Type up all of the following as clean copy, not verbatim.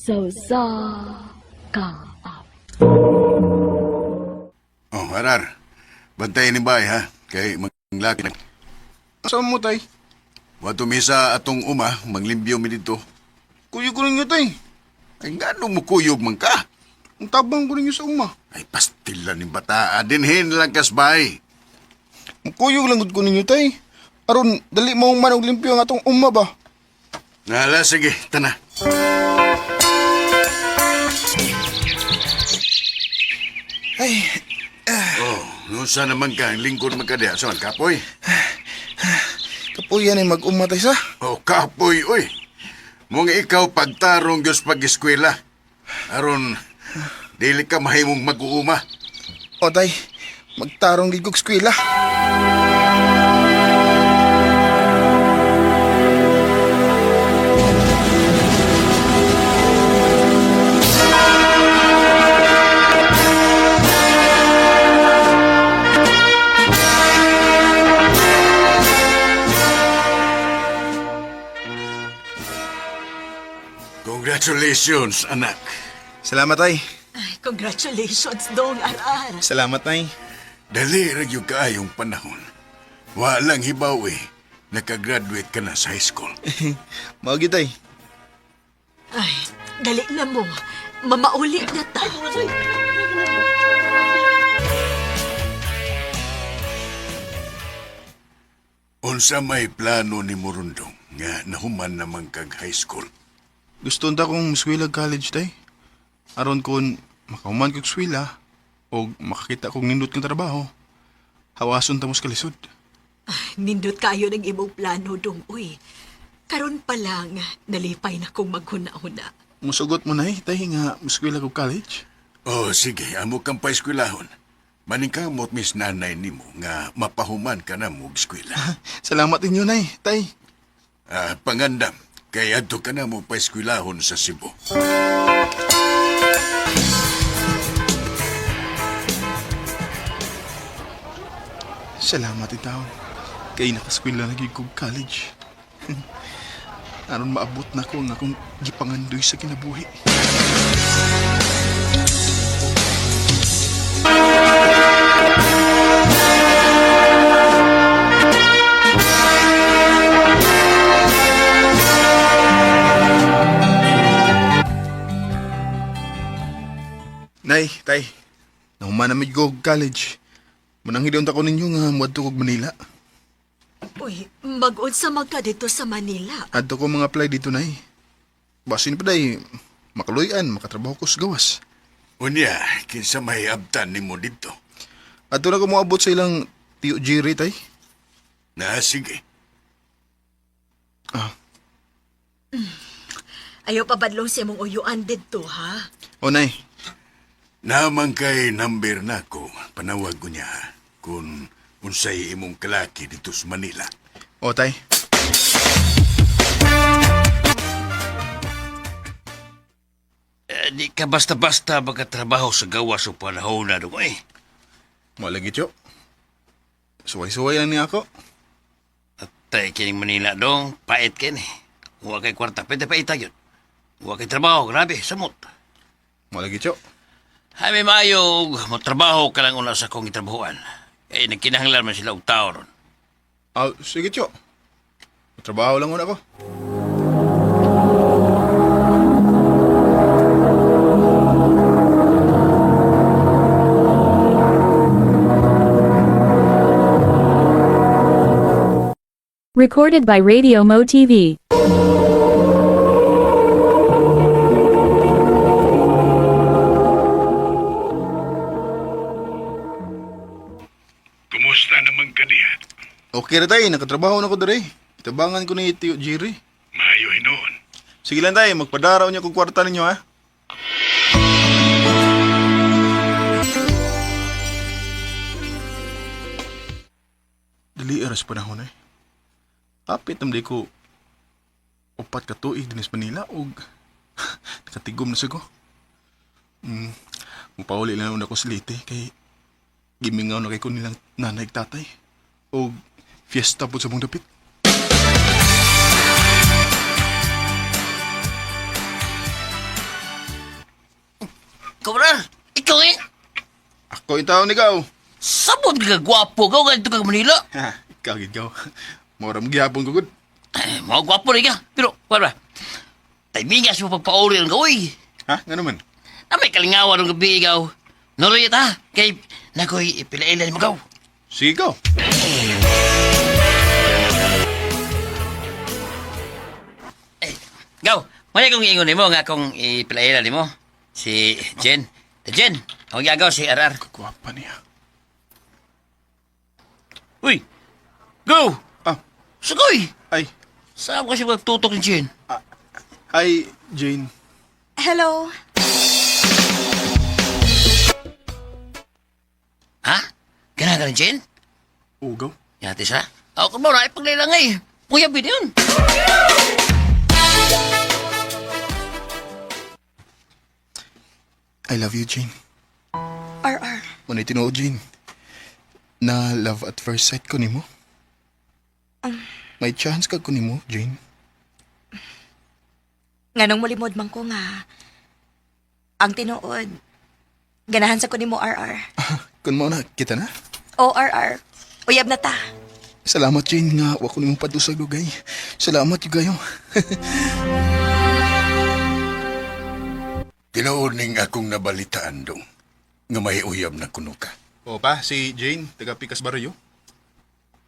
So sa kaap. Oh, Harar. Bantayan ni Bay, ha? Kay maglaki na. Saan mo, tay? Wato misa atong manglimbyo mi dito. Kuyog ko ninyo, tay. Ay, ngano mo kuyog man ka? Ang tabang ko ninyo sa uma. Ay, pastilan ni bata. Dinhin lang kas, Bay. Ang kuyog lang ko ninyo, tay. Aron, dali mo manog limpyo ang atong uma ba? Nala, sige, tana. Ay, Oh, nusa naman ka, ang lingkod magkadya. Saan, kapoy? kapuyan ay mag-uma, tay, sa? Oh, kapoy, oy. Mong ikaw pagtarong Diyos pag-eskwela. Aron, dili ka mahimong mag-uuma. O, tay, magtarong gigog skwela. Congratulations, anak. Salamat, tay. Ay, congratulations, Dong Arar. Salamat, tay. Dali ragyo kaayong panahon. Walang hibaw eh. Nakagraduate ka na sa high school. Maugi, tay. Ay, dali na mo. Mamauli na ta. Unsa may plano ni Murundong nga nahuman naman kag high school. Gusto nta kong muswilag college, tay. Aron kon makahuman kong swila o makakita kong nindot ng trabaho. Hawason ta mo sa kalisod. Nindot kayo ng imong plano, Dong. Uy, karon pa lang, nalipay na kong maghuna-huna. Musugot mo na tay nga muswilag kong college. Oh, sige, amo kang paeskwelahon. Maningkamot mis nanay nimo nga mapahuman ka na mo eskwela. Salamat inyo, nay, tay. Pangandam, kay adto ka na mo paeskwelahon sa Cebu. Salamat itaw. Kay nakaskwela lagi kong college. Aron maabot na ko nga akong gipangandoy sa kinabuhi. Nay, tay. Nahuman na medyo college. Mananghidon ta ko ninyo nga muadto kog Manila. Uy, mag-unsa man ka dito sa Manila. Adto ko mga apply dito, nay. Basin pa day, makaluyan, makatrabaho ko sa gawas. Unya, kinsa may abtan nimo dito. Adto na ko moabot sa ilang tiyo Jerry, tay. Na sige. Ayaw pa badlong sa imong uyuan dito, ha? O, nay. Naman kay number na ko, panawag ko niya kung unsay imong kalaki dito sa Manila. O, tay. Di ka basta-basta magkatrabaho sa gawas o panahon na doon eh. Mo lagi, tiyo. Suway-suway lang niya ako. At kining Manila dong, pait kin eh. Huwag kay kwarta, pwede pa itag yun. Huwag kay trabaho, grabe, samot. Mo lagi, tiyo. Ay, may mayog, matrabaho ka lang una sa kong itrabahuan. Eh, nagkinahanglan man sila og tao ron. Sige, tiyo. Trabaho lang muna ako. Recorded by Radio Mo TV. Kumusta naman ka diha? Okay na, tay. Nakatrabaho na ko dere. Itabangan ko ni tiyo Jerry. Maayo hinoon. Sige lang, tay. Magpadaraw niya kung kwarta ninyo, ha? Dali eras panahon, eh. Apit namday ko upat ka tuig dinis Manila og nakatigom na sigo. Mupauli lang ako sa Leyte kay gimingaw na kay ko nilang nanay tatay og fiesta po sa mong dapit. Kabral, ikaw eh. Ako yung taon ikaw. Sabot ka gwapo ka, ganito ka Manila. Ha, ikaw, ikaw. Mura mo gihapon ko, good. Mga gwapo rin ka. Pero, wala. Taibigas mo pagpauli ang gawin. Ha, nga naman. Na may kalingawan ng gabi ikaw. Noroy ta, kay nakoy ipilailan mo gaw. Sige, ikaw. Gaw, maya kong iingon mo nga kung ipilailan mo. Si Jen. Jen, ang gagaw si RR. Gwapa niya. Uy! Go! Ah, Sugoy! ay. Saan kasi magtutok ni Jen? Ay, Jane. Hello. Ha? Gana ka ni Jen? Ugaw. Yati sa? Ako mo na ipaglilangay. Kuya bin yun. I love you, Jane. RR. Manay tinuod, Jane. Na love at first sight ko nimo. May chance ka ko nimo, Jane. Nganong mulimod man ko nga. Ang tinuod, ganahan sa ko ni mo, RR. Kung mo na, kita na. O, RR. Uyab na ta. Salamat, Jane, nga wako nimo padusag lugay. Salamat, yugayo. Tinuod ning akong nabalitaan dong. Nga may uyab na kuno ka. O pa, si Jane, taga Picas Barrio.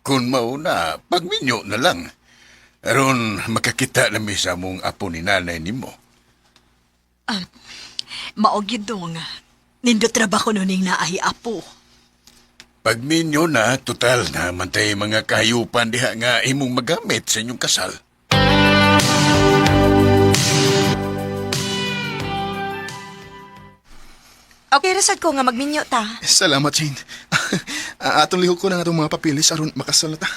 Kung mauna, pagminyo na lang. Aron makakita na mi sa mong apo ni nanay nimo. Maog yun dong. Nindot trabaho nun ning naay apo. Pagminyo na, total na mantay mga kahayupan diha nga imong magamit sa inyong kasal. Okay, rasad ko nga magminyo ta. Salamat, Jane. Atong lihok ko na nga itong mga papilis aron makasal na ta.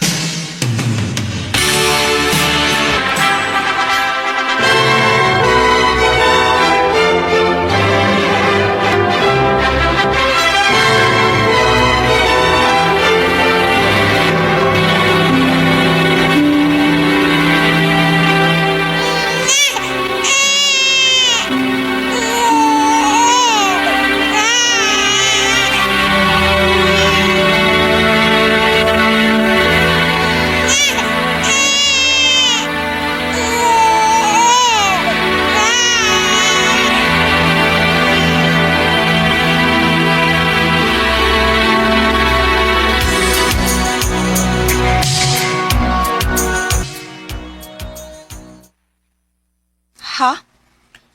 Ha?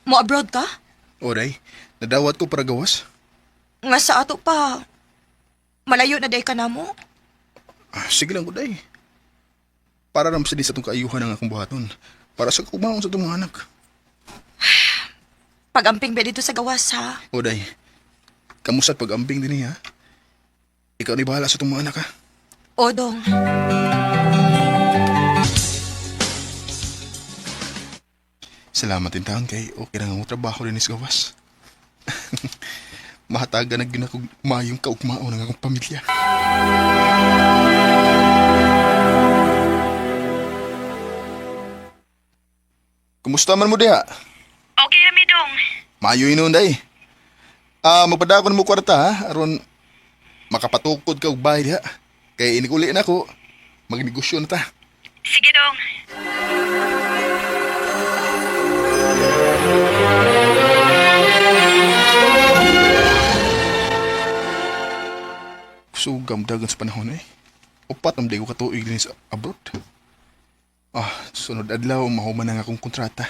Mo abroad ka? Oray, nadawat ko para gawas. Nga sa ato pa. Malayo na day ka na mo. Sige lang, Uday. Para ram sa di sa itong kaayuhan ng akong buhaton. Para sa kumaon sa itong mga anak. Pag-amping ba dito sa gawas, ha? Uday, kamusta't pag-ambing din niya? Ikaw ni bahala sa itong mga anak, ha? O, dong. Salamat din taon kay okay na nga mo trabaho rin sa gawas. Mahataga na ginakog mayong kaugmao ng akong pamilya. Kumusta man mo diha? Okay rami dong. Mayo inon day. Magpadako na mo kwarta ha, aron makapatukod ka og bahay diha. Kay iniguli na ako, magnegosyo na ta. Sige dong. Sugam dagan sa panahon eh. Upat ang ko katuig din sa abroad. Sunod adlaw mahuman na nga akong kontrata.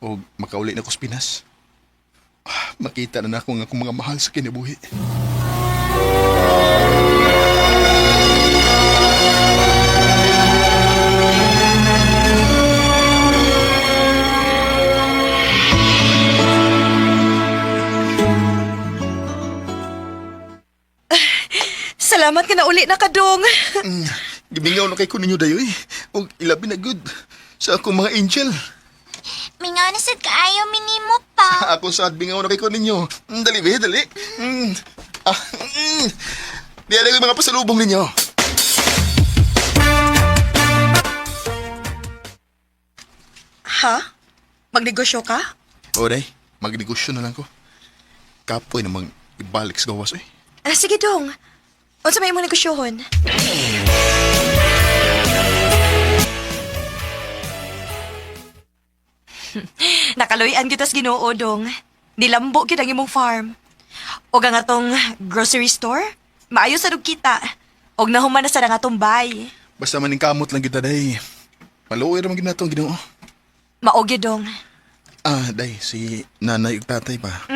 O makauli na ko sa Pinas. Makita na ako nga akong mga mahal sa kinabuhi. Salamat ka na uli na ka, dong. Gibingaw na kay ko ninyo dayoy. O ilabi na good. Sa akong mga angel. Mingaw na sad kaayo minimo pa. Ako sad bingaw na kay ko ninyo. Dali be, dali. Diyan na yung mga pasalubong ninyo. Ha? Magnegosyo ka? O day, magnegosyo na lang ko. kapoy namang ibalik sa gawas eh. Sige dong. Unsa may imong negosyohon? Nakaloyan kita sa Ginoo dong. Nilambo gyud ang imong farm. Og ang atong grocery store, maayo sa kita. Og nahuman na sa atong bay. Basta maning kamot lang kita, day. Maluoy naman ginatong Ginoo. Maogi dong. Day, si nanay ug tatay pa.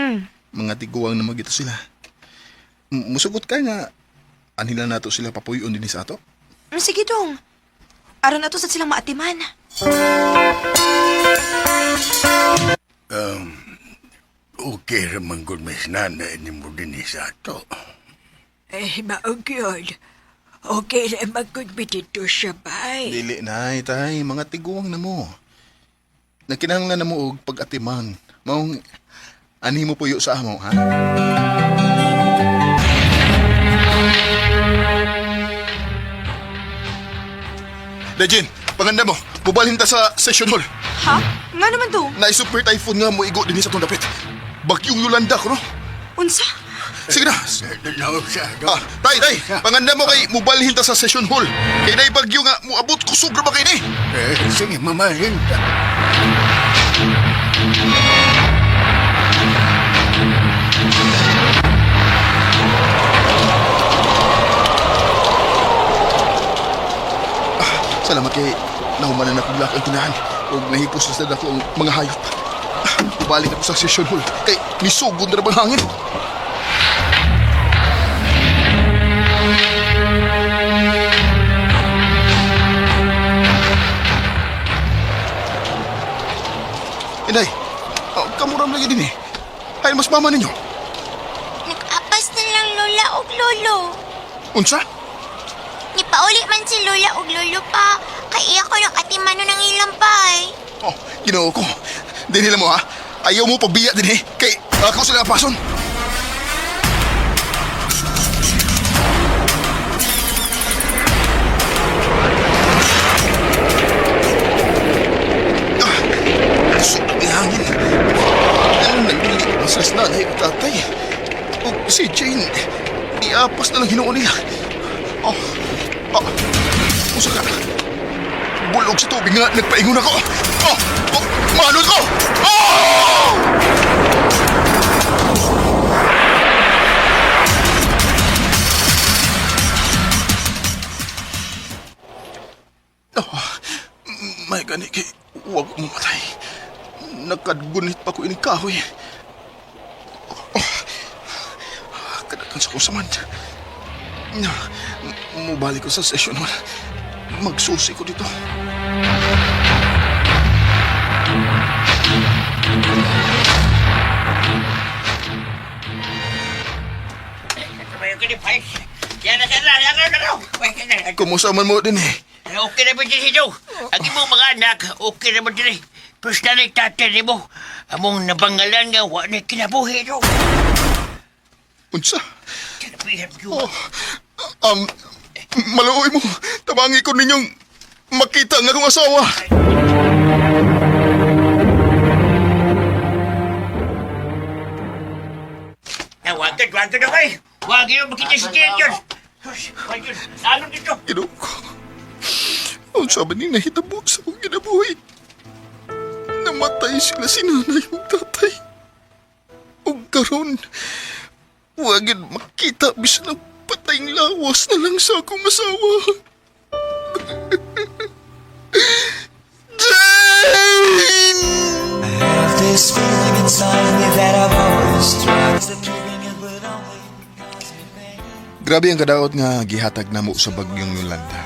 Mga tiguang na magito sila. Musugot ka nga, anila nato sila papuyon din sa ato. Sige dong. Aron ato sa silang maatiman. Okay raman gud may nanay ni mo din sa ato. Maog yun. Okay naman kung bitito siya, bay. Dili na, tay. Mga tiguang na mo. Nakinahanglan na mo og pag-atiman. Maong, ani mo puyo sa amo, ha? Dajin, panganda mo. Bubalhin ta sa session hall. Ha? Nga naman to? Na-super typhoon nga mo igo din sa tong dapit. Bagyong Yolanda ko, no? Unsa? Sige na. Tanaw siya. Tay, panganda mo kay mubalhin ta sa session hall. Kay na bagyo nga, muabot ko sobra ba kay ni? Sige, mamahin. Salamat kay nahumanan na kong lakang tinahan o nahipos na sa dako ang mga hayop. Balik ako sa session hall kay nisugod na bang hangin. Inday, kamuram lagi din eh. Ay, mas mama ninyo. Nag-apas na lang lola ug lolo. Unsa? Nipauli man si lola ug lolo pa. Kay iya ko ng atimano ng ilang bay. Oh, ginoo ko. Dinila mo ha. Ayaw mo pabiya din eh. Kay ako sila pason. Sobrang hangin. Ano nagbilig masas nanay at tatay? O si Jane, diapas na lang hinuon niya. Usa ka. Bulog sa tubig nga, nagpaingon ako. Manod ko! May gani kay huwag mamatay. Nagkadgunit pa ko ining kahoy. Kadakan sa kusaman. Mubalik ko sa session hall. Magsusi ko dito. Kumusta man mo din eh? Okay naman din si Joe. Ang imong mga anak, okay naman din eh. Pero sa nanay tatay ni mo, among nabangalan nga, wala na kinabuhi, Joe. Unsa? Kinabuhi, Joe. Maluoy mo. Tabangi ko ninyong makita ang akong asawa. Wag na kayo. Wag yun, makita si Jane yun. Wag yun, lalo dito. Ginoo ko. Ang sabi ni nahitabo sa akong ginabuhi. Namatay sila si nanay ug tatay. Ug karon, wag yun makita bisan ang patayng lawas na lang sa akong asawa. Jane! I have this feeling inside me that I've always tried to keeping it but only cause me pain. Grabe ang kadaot nga gihatag namo sa bagyong Yolanda.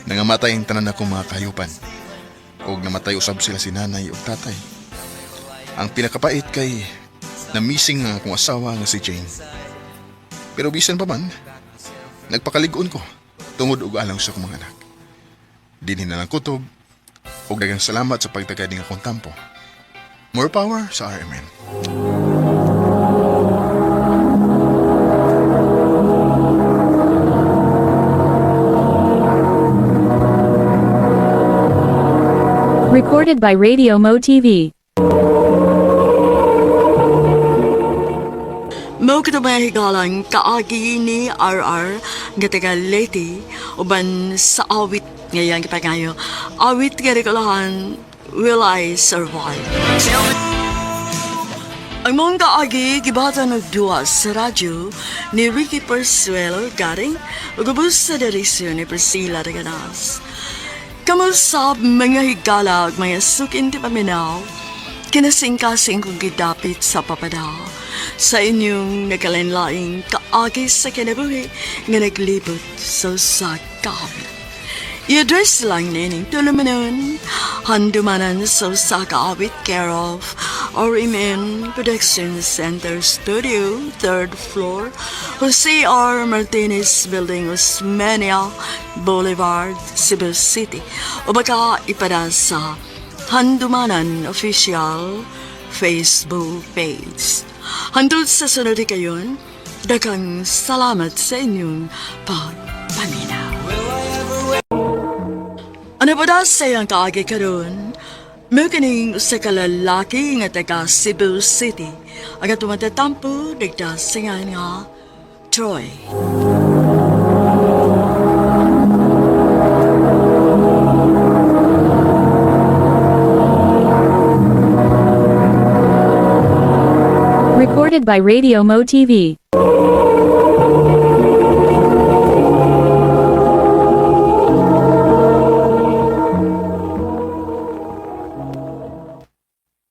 Nangamatay ang tanan akong mga kahayupan. Og namatay usab sila si nanay ug tatay. Ang pinakapait kay na-missing nga akong asawa nga si Jane. Pero bisan pa man, nagpakalig-on ko tungod og alang sa akong mga anak. Dinhi na lang kutob ug daghang salamat sa pagtagad ning akong tampo. More power sa RMN. Recorded by Radio Mo TV. Mao kita mahigalang kaagi ni RR nga taga Leyte uban sa awit ngayon kipangayo. Awit nga rekolahan, Will I Survive? Ang mong kaagi gibata nagduwa sa radyo ni Ricky Persuelo garing ugubos sa direksyon ni Priscilla Reganas. Kamusta mga higala ug mga sukin ti paminaw, kinasing-kasing kong gidapit sa papadaw sa inyong nagkalinlaing kaagi sa kinabuhi nga naglibot sa kaawit. I-address lang nining tulumanon, handumanan sa kaawit care of RMN Production Center Studio, 3rd floor, Jose R. Martinez Building, Osmeña Boulevard, Cebu City. O baka ipada sa Handumanan Official Facebook page. Handod sa sunod kayon, daghang salamat sa inyong pagpaminaw. Ano ba da sa iyang kaagi karon? May kaning usa ka lalaki nga taga Cebu City. Aga tumatatampo, nagdasingan nga Troy. Recorded by Radio Mo TV.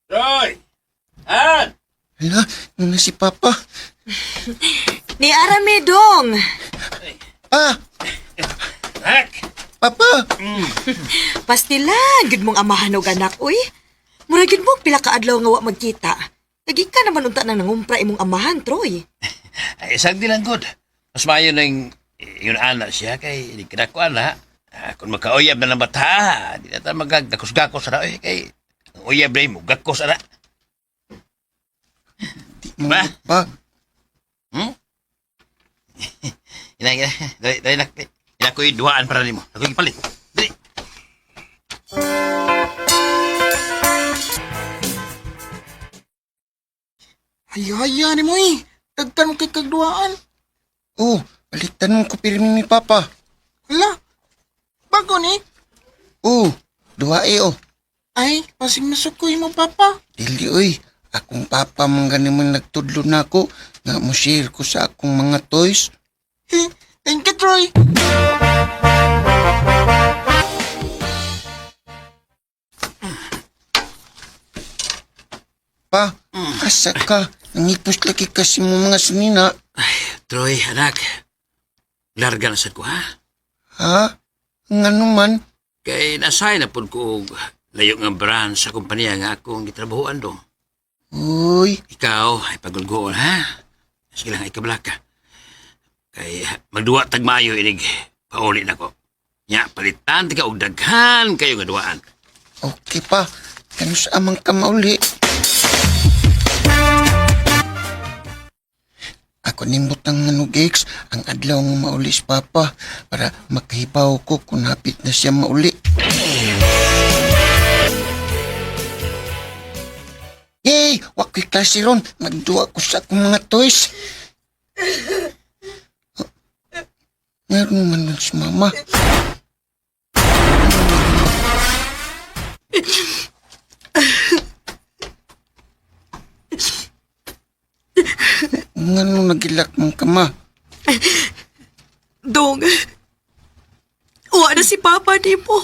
Troy! Han! Hala, na si Papa. Ni Arame dong. Pa! Hak! Papa! Pastila, gid mong amahan og anak, uy. Mura gid mo pila ka adlaw nga wa magkita. Lagi ka naman unta nang nangumpra imong amahan, Troy. Ay, isang di lang good. Mas mayo na yung anak siya kay di kinako ana. Kung makauyab na ng bata, di na tayo magagakos-gakos na. Kay ang uyab na mo, gakos ana. Ba? Pa! Ina ko'y duhaan para nimo. Ako ipalit. Dali. Haya ni mo eh. Dagtan mo kay kagduaan. Oh, balitan mo ko pirmi ni Papa. Hala, bago ni? Oh, duwae oh. Ay, pasing nasukoy mo Papa. Dili oy, akong Papa man gani man nagtudlo na ako nga mo share ko sa akong mga toys. Thank you, Troy. Pa, asa ka? Nangipos lagi kasi mo mga sunina. Troy, anak. Larga na sad ko, ha? Ha? Nga naman? Kay nasay na po ko layo nga brand sa kumpanya nga akong gitrabahoan dong. Uy, Ikaw ay pagulgoon, ha? Sige lang, ikabala ka. Kay magduwa tagmayo inig pauli na ko. Nya, palitan tika og daghan kayo nga duwaan. okay pa. Kanus amang ka mauli. Ako nimot ang Gex, ang adlaw nga mauli si Papa para makahibaw ko kung hapit na siya mauli. Yay! Wako'y klase ron. Magduwa ko sa akong mga toys. Meron man nun si Mama. Nga nung nagilak mong kama. Dong, wa na si Papa ni mo.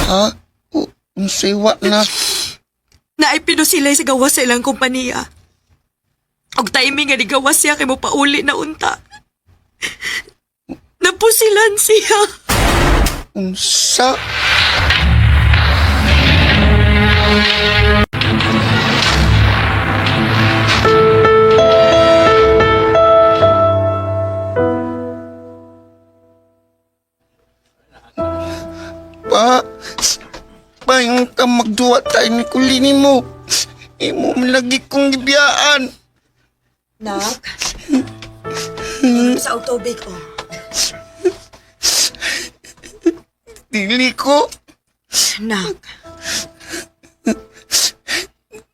Ha? O, unsaywa na. Naipino sila sa gawas sa ilang kompanya. Og timing nga ni gawas siya kay mo pauli na unta. Napusilan siya. Unsa? Pa, yung ka magduwa tayo ni kulini mo. Imo lagi kong gibiyaan. Nak, sa tubig ko. Dili ko. Nak,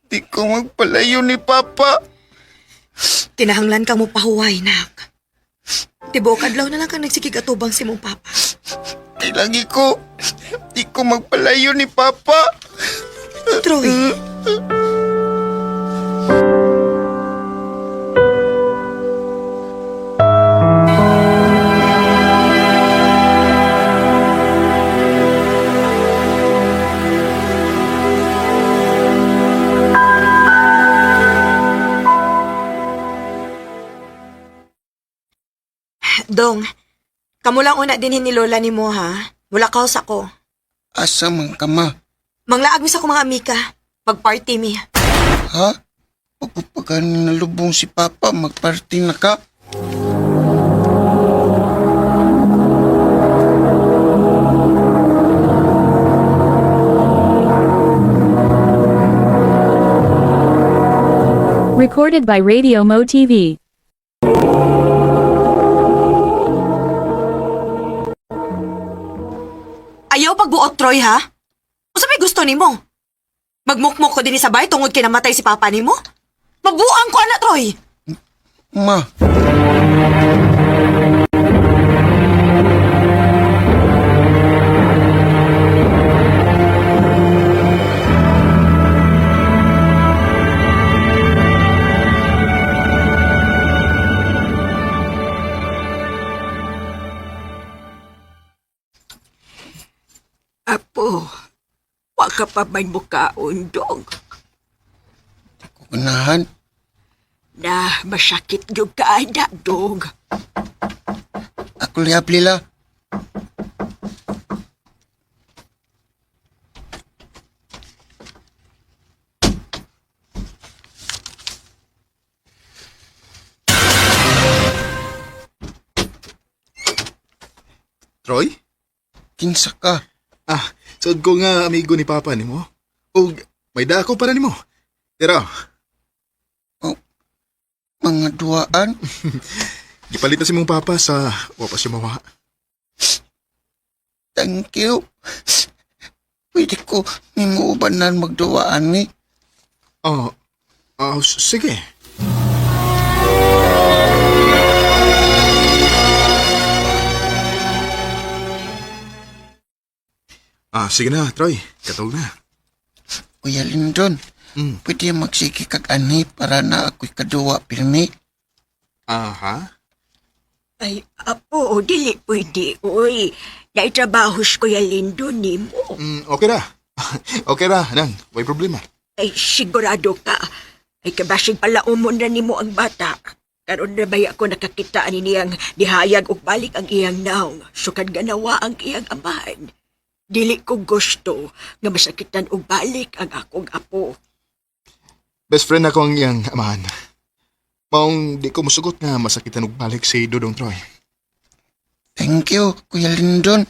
Di ko magpalayo ni Papa. Kinahanglan ka mo pahuway, nak. Tibuok adlaw na lang kang nagsikig atubang si mong papa. Kailangi ko. Di ko magpalayo ni Papa. Troy, Dong, kamo lang una dinhin ni Lola ni mo, ha? Wala ka sa ko. Asa man ka ma? Manglaag mi sa ko mga amika. Pag-party mi. Ha? Pagpapagan nalubong si Papa, magparty na ka? Recorded by Radio Mo TV. Ayaw pagbuot, Troy, ha? O sa may gusto ni mo? Magmukmok ko din sa bay tungod kinamatay si Papa ni mo? Mabuang ko, anak, Troy! Ma, Apo, wa ka pa may mukaon, dong. unahan. Na, masakit yung kaada, dong. Ako lihap lila. Troy? Kinsa ka? Sod ko nga amigo ni Papa ni mo. O may dako para ni mo. Tira, Mga duaan? gipalit na si mong Papa sa wapas siya mawa. Thank you. Pwede ko nimuubanan magduaan ni. Sige. Sige na, Troy. Katog na. Kuya Lindon, pwede magsiki kag ani para na ako'y kaduwa pirmi. Aha. Ay, apo, dili pwede, uy. Naitrabahos ko yung lindo ni mo. Okay na. Okay na, nang. May problema. Ay, sigurado ka. Ay, kabasig pala umon na ni mo ang bata. Karon na ba ako nakakita ni niyang dihayag og balik ang iyang naong. Sukad ganawa ang iyang amahan. Dili ko gusto nga masakitan og balik ang akong apo. Best friend ako ang iyang amahan. Maong di ko musugot nga masakitan og balik si Dodong Troy. Thank you, Kuya Lindon.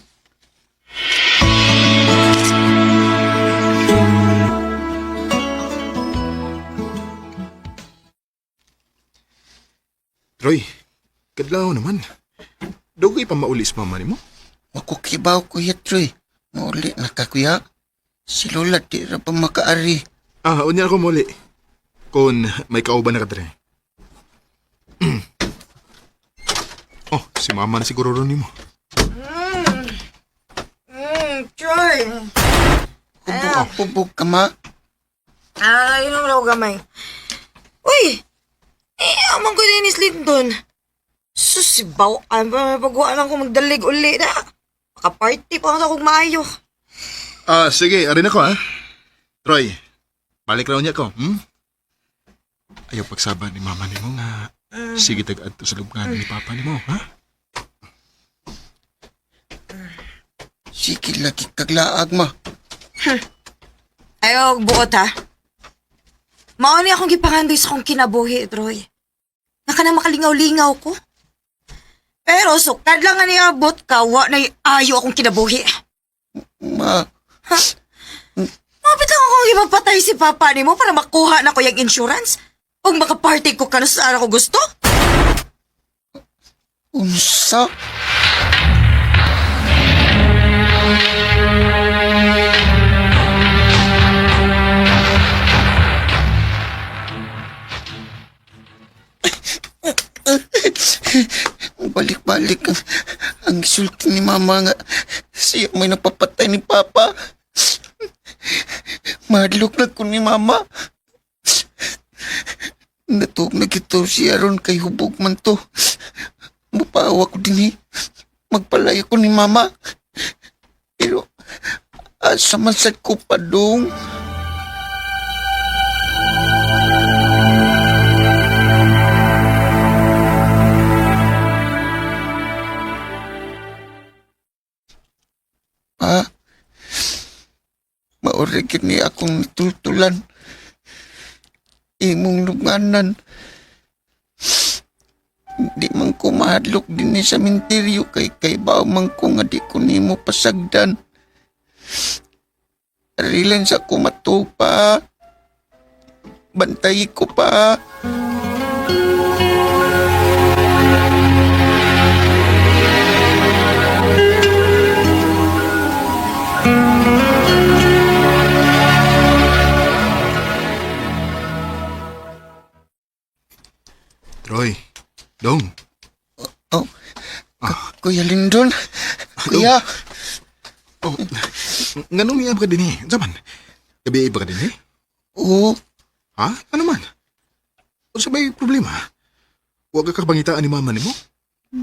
Troy, kadlaw naman. Dugay pa maulis mama ni mo? Makukibaw, Kuya Troy. Mauli na ka, Kuya. Si Lola di ra pa makaari. Unya ako muli. Kung may kauban na ka dre. Si mama na siguro ron ni mo. Troy! Hubog ka, ma. Inom lang ako gamay. Uy! Amang ko din ni Slinton. Susibaw, ba pagwaan lang ko magdalig uli na. Makaparty pa ako kung maayo. Sige, arin ako Troy, balik raw niya ko, Ayaw pagsaba ni mama ni mo nga. Sige tag-ad to sa lubngan ni papa ni mo, ha? Sige lagi kaglaag, ma. Ayaw, buot ha. Mauni akong gipangandoy sa kong kinabuhi, Troy. Naka na makalingaw-lingaw ko. Pero sukad lang nga niabot ka, wa na ayo akong kinabuhi. Ma, Mapit lang akong ipapatay si papa ni mo para makuha na ko yung insurance. Huwag makaparty ko ka na saan ako gusto. unsa? balik ang sulti ni Mama nga siya may napapatay ni Papa. Madlok na ko ni Mama. Natog na gito siya ron kay hubog man to. Mapawa ko din magpalaya ko ni Mama. Pero asa man sad ko pa dong. Pa, maorigin ni akong natultulan. Imong luganan. Di man ko mahadlok din sa minteryo kay bao man ko nga di ko nimo pasagdan. Arilan sa ko matupa. Bantay ko pa. Troy, Dong. Oh, Kuya Lindon. Kuya. Oh, nganong niya ka din Zaman, gabi ba ka din Oo. Ha? Ano man? O sa may problema? Huwag ka kabangitaan ni Mama ni mo?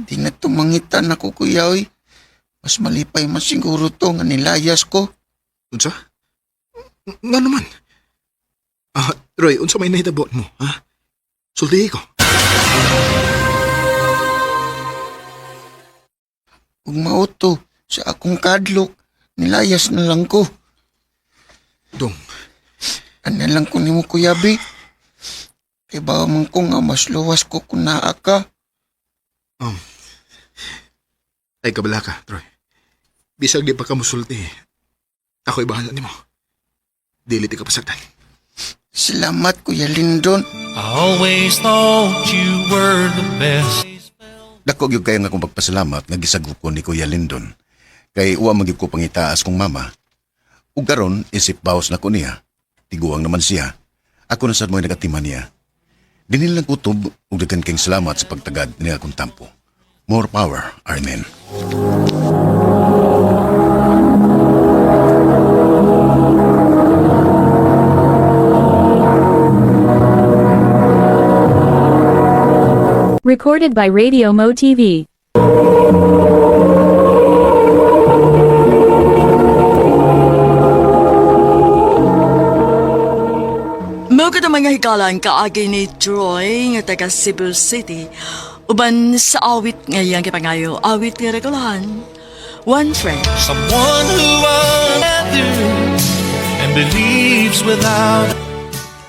Di na tumangitan ako, Kuya, oy. Mas malipay man siguro to nga nilayas ko. Unsa? Nga naman. Troy, unsa may nahitabot mo, ha? Sultihi ko. Ug mauto sa akong kadlok, nilayas na lang ko. Dong. Ano lang ko nimo, Kuya B. Kay ba man ko nga mas luwas ko kung naa ka. Ay kabala ka, Troy. Bisag di pa ka musulti. Ako'y bahala ni mo. Dili ti ka pasagdan. Salamat, Kuya Lindon. I always thought you were the best. Dako gyud kayo nga akong pagpasalamat nga gisagop ko ni Kuya Lindon. Kay uwa magyud ko pangitaas kong mama. Ug karon isip bawas na ko niya. Tiguang naman siya. Ako na sad mo'y nagatiman niya. Dinil lang kutob ug daghan kayong salamat sa pagtagad niya akong tampo. More power, Amen. Recorded by Radio Mo TV. Mga mga hikalan kaagi ni Troy nga taga Cebu City. Uban sa awit ngayang kipangayo, awit nga regulahan. One friend. Someone who understands and believes without.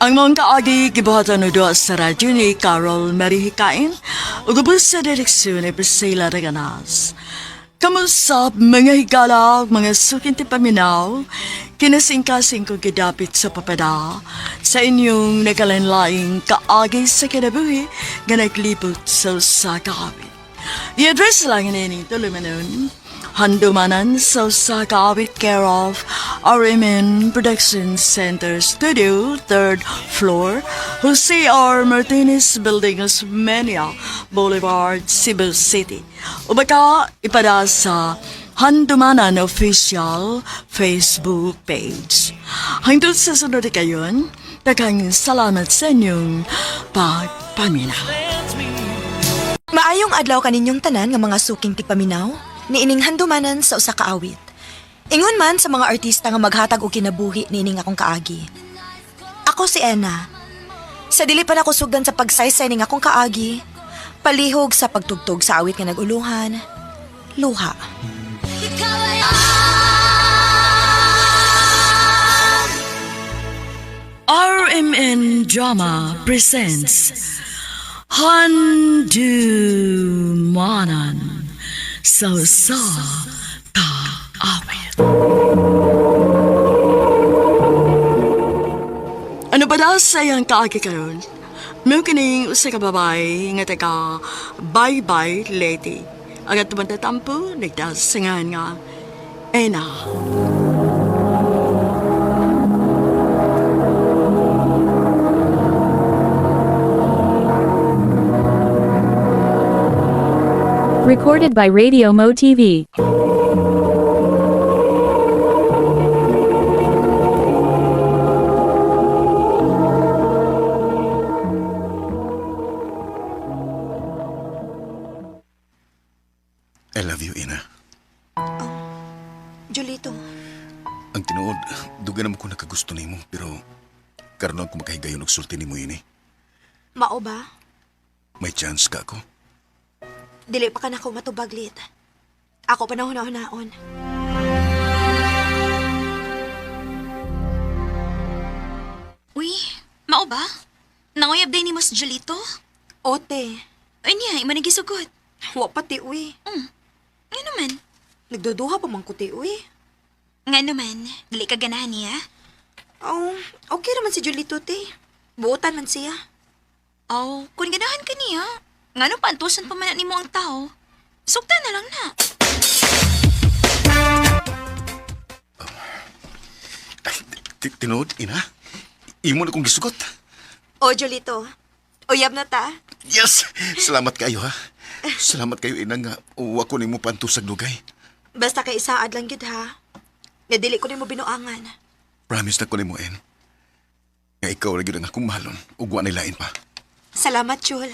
Ang mga kaagi gibuhatan no doa sa radyo ni Carol Marihikain ug ubos sa direksyon ni Priscilla Reganas. Kamusta mga higala, mga sukin ti paminaw, kinasingkasing ko gidapit sa papada sa inyong nakalanlaing kaagi sa kinabuhi nga naglibot sa kakawit. I-address lang ini tulumanon. Handumanan sa kakawit care of RMN Production Center Studio, 3rd floor, Jose R. Martinez Building, Osmeña Boulevard, Cebu City. O baka ipada sa Handumanan Official Facebook page. Hangtod sa sunod kayon, daghang salamat sa inyong pagpaminaw. Maayong adlaw kaninyong tanan nga mga suking tipaminaw, niining handumanan sa usa ka awit. Ingon man sa mga artista nga maghatag og kinabuhi niining akong kaagi. Ako si Ena. Sa dili pa nako sugdan sa pagsaysay ning akong kaagi, palihog sa pagtugtog sa awit nga naguluhan, luha. RMN Drama presents Handumanan sa kaawit. Ano ba daw sayang kaagi karon? May kining usa ka babae nga taga bye-bye lady. Agat tumanta tampo, nagdasangan nga. Ena. Recorded by Radio Mo TV. I love you, Ina. Jolito, Ang tinuod, duga naman ko nakagusto nimo pero karon ako makahigayon og sulti nimo ini. mao ba? May chance ka ako. Dili pa ka na ako matubaglit. Ako panahon-naon. Uy, mao ba? Nanguyab day ni Mas Jolito? Ote, Ay niya, imanigisugot. wa pati uy. Nga naman. Nagduduha pa man ko ti uy. Nga naman, dili ka ganahan niya. Oh, okay naman si Jolito te. Buotan man siya. Oh, kung ganahan ka niya, nga no paantusan pa man ni mo ang tao. Sukta na lang na. Tinuod, Ina? Imo na kong gisugot. O Jolito, uyab na ta. Yes! Salamat kayo, ha? Salamat kayo, Ina, nga uwa ko nimo pantusag lugay. Basta kay isaad lang gid ha. Nga dili ko nimo binuangan. Promise na ko nimo, En. Nga ikaw na yun ang akong mahalon. Ugwa nilain pa. Salamat, Jol.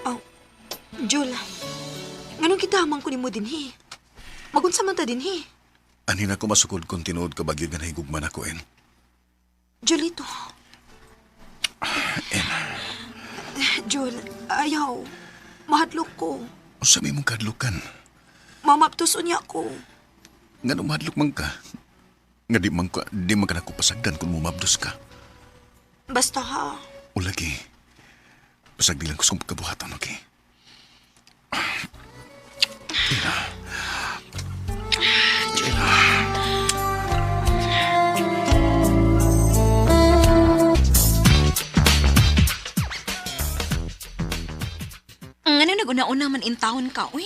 Oh, Jol. Nganong kitamang ko nimo dinhi? Magunsa man ta dinhi? Anin ako masukod kung tinuod ka bagyo nga nahigugman ako, En. Jolito. En, Jol, ayaw. Mahadlok ko. sa may mong kadlukan. Mamaptuson niya ko. Nga nung mahadlok man ka. Nga di man ka nakupasagdan kung mumabdos ka. Basta ha. O lagi, pasagdi lang ko sa kong pagkabuhatan, okay? Ina. Ina. Ano naguna-una man in town ka, uy?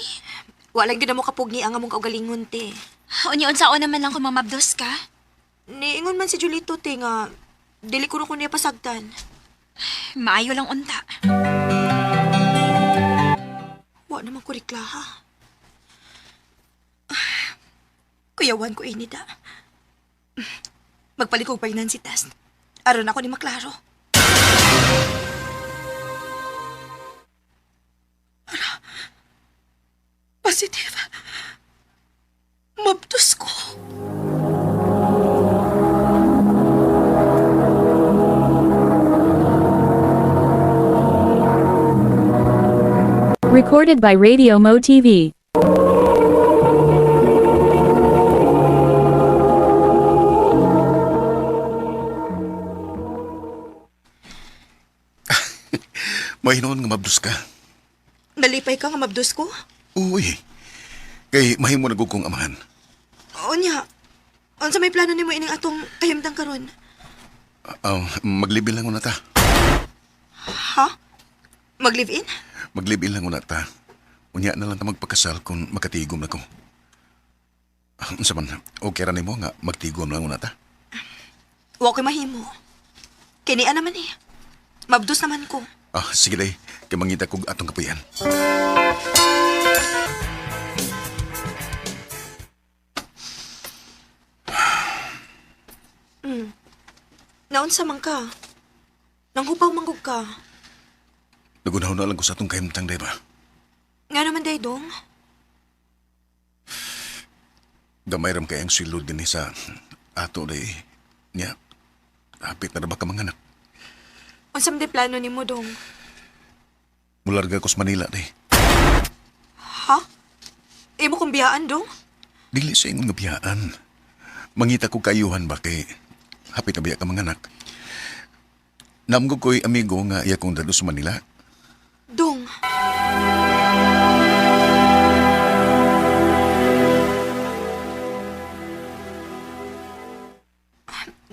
Walang gina mo kapugni ang among kaugalingon, te. Unyon sa naman lang kung mamabdos ka. Niingon man si Julito, te, nga dili ko na ko niya pasagdan. Maayo lang unta. Wa naman ko riklaha. Kuyawan ko ini da. Magpalikog pa si test. Aron ako ni maklaro. Positive. Mabtos ko. Recorded by Radio Mo TV. Mahinoon nga mabdos ka. Nalipay ka nga mabdos ko? Uy, kay mahimo na kong amahan. O niya, unsa may plano nimo ining atong kahimtang karon? Maglibil lang una ta. Ha? Mag-live-in? Maglibil lang una ta. Unya na lang ta magpakasal kung makatigom na ko. Unsa man, okay ra nimo nga magtigom lang una ta. Wa ko'y mahimo. Kinian naman eh. Mabdos naman ko. Sige day, kay mangita kog atong kapuyan. Naunsa man ka? Nanghupaw manggug ka? Nagunaw na lang ko sa atong kahimtang day ba? Nga naman day dong? Gamay ram kay ang silod din sa ato day. Nya, hapit na ba ka manganak? Unsam day plano nimo dong? Mularga ko sa Manila day. Ha? Imo kong biyaan dong? Dili sa ingon nga biyaan. Mangita ko kayuhan ba kay hapit na biya ka manganak. Namgo ko'y amigo nga iya kong dado sa Manila. Dong.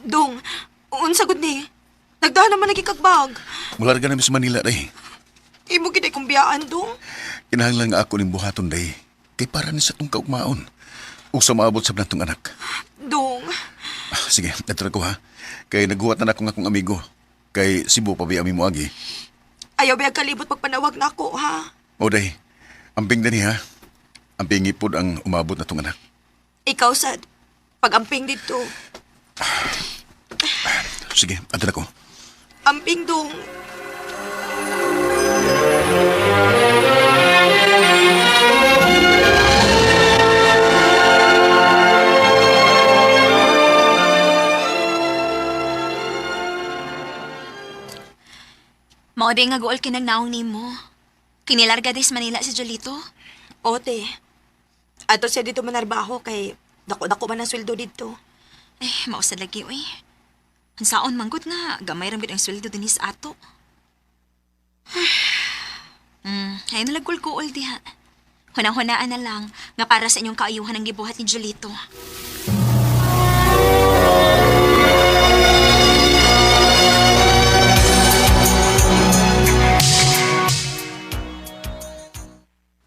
Dong, unsa gud ni? Nagdahan naman lagi kagbag. Mularga namin sa Manila day. Imo gid kong biyaan dong. Kinahanglan nga ako ning buhaton day. Kay para ni sa tong kaugmaon. O sa maabot sa natong anak. Dong, Sige, dito na ko ha. Kay naghuwat na ako ng akong amigo. Kay Cebu pa ba mo agi? Ayaw ba kalibot pagpanawag na ako, ha? O day, amping dani ha. Amping ipod ang umabot na tong anak. Ikaw, sad. Pag-amping dito. Sige, dito na ko. Amping dong. Mao day nga gool kinang naong nimo. Kinilarga des Manila si Jolito. Ote. Ato siya dito manarbaho kay dako-dako man ang sweldo dito. Mausad lagi, uy. Ang saon manggod nga, gamay rambit ang sweldo dinis ato. Ay nalagkul-kuol diha. Hunang-hunaan na lang nga para sa inyong kaayuhan ang gibuhat ni Jolito.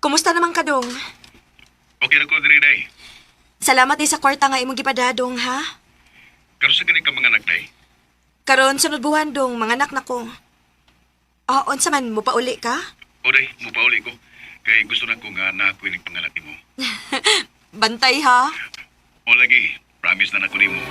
Kumusta naman ka, dong? Okay na ko diri day. Salamat sa kwarta nga imong gipadadong, ha? Pero sa gani ka mga anak day. Karon sunod buwan, dong, mga anak na ko. Unsa man mo pa uli ka? O day, mupauli ko. Kay gusto na ko nga na ako ining panganak mo. Bantay, ha? O lagi, promise na nako nimo.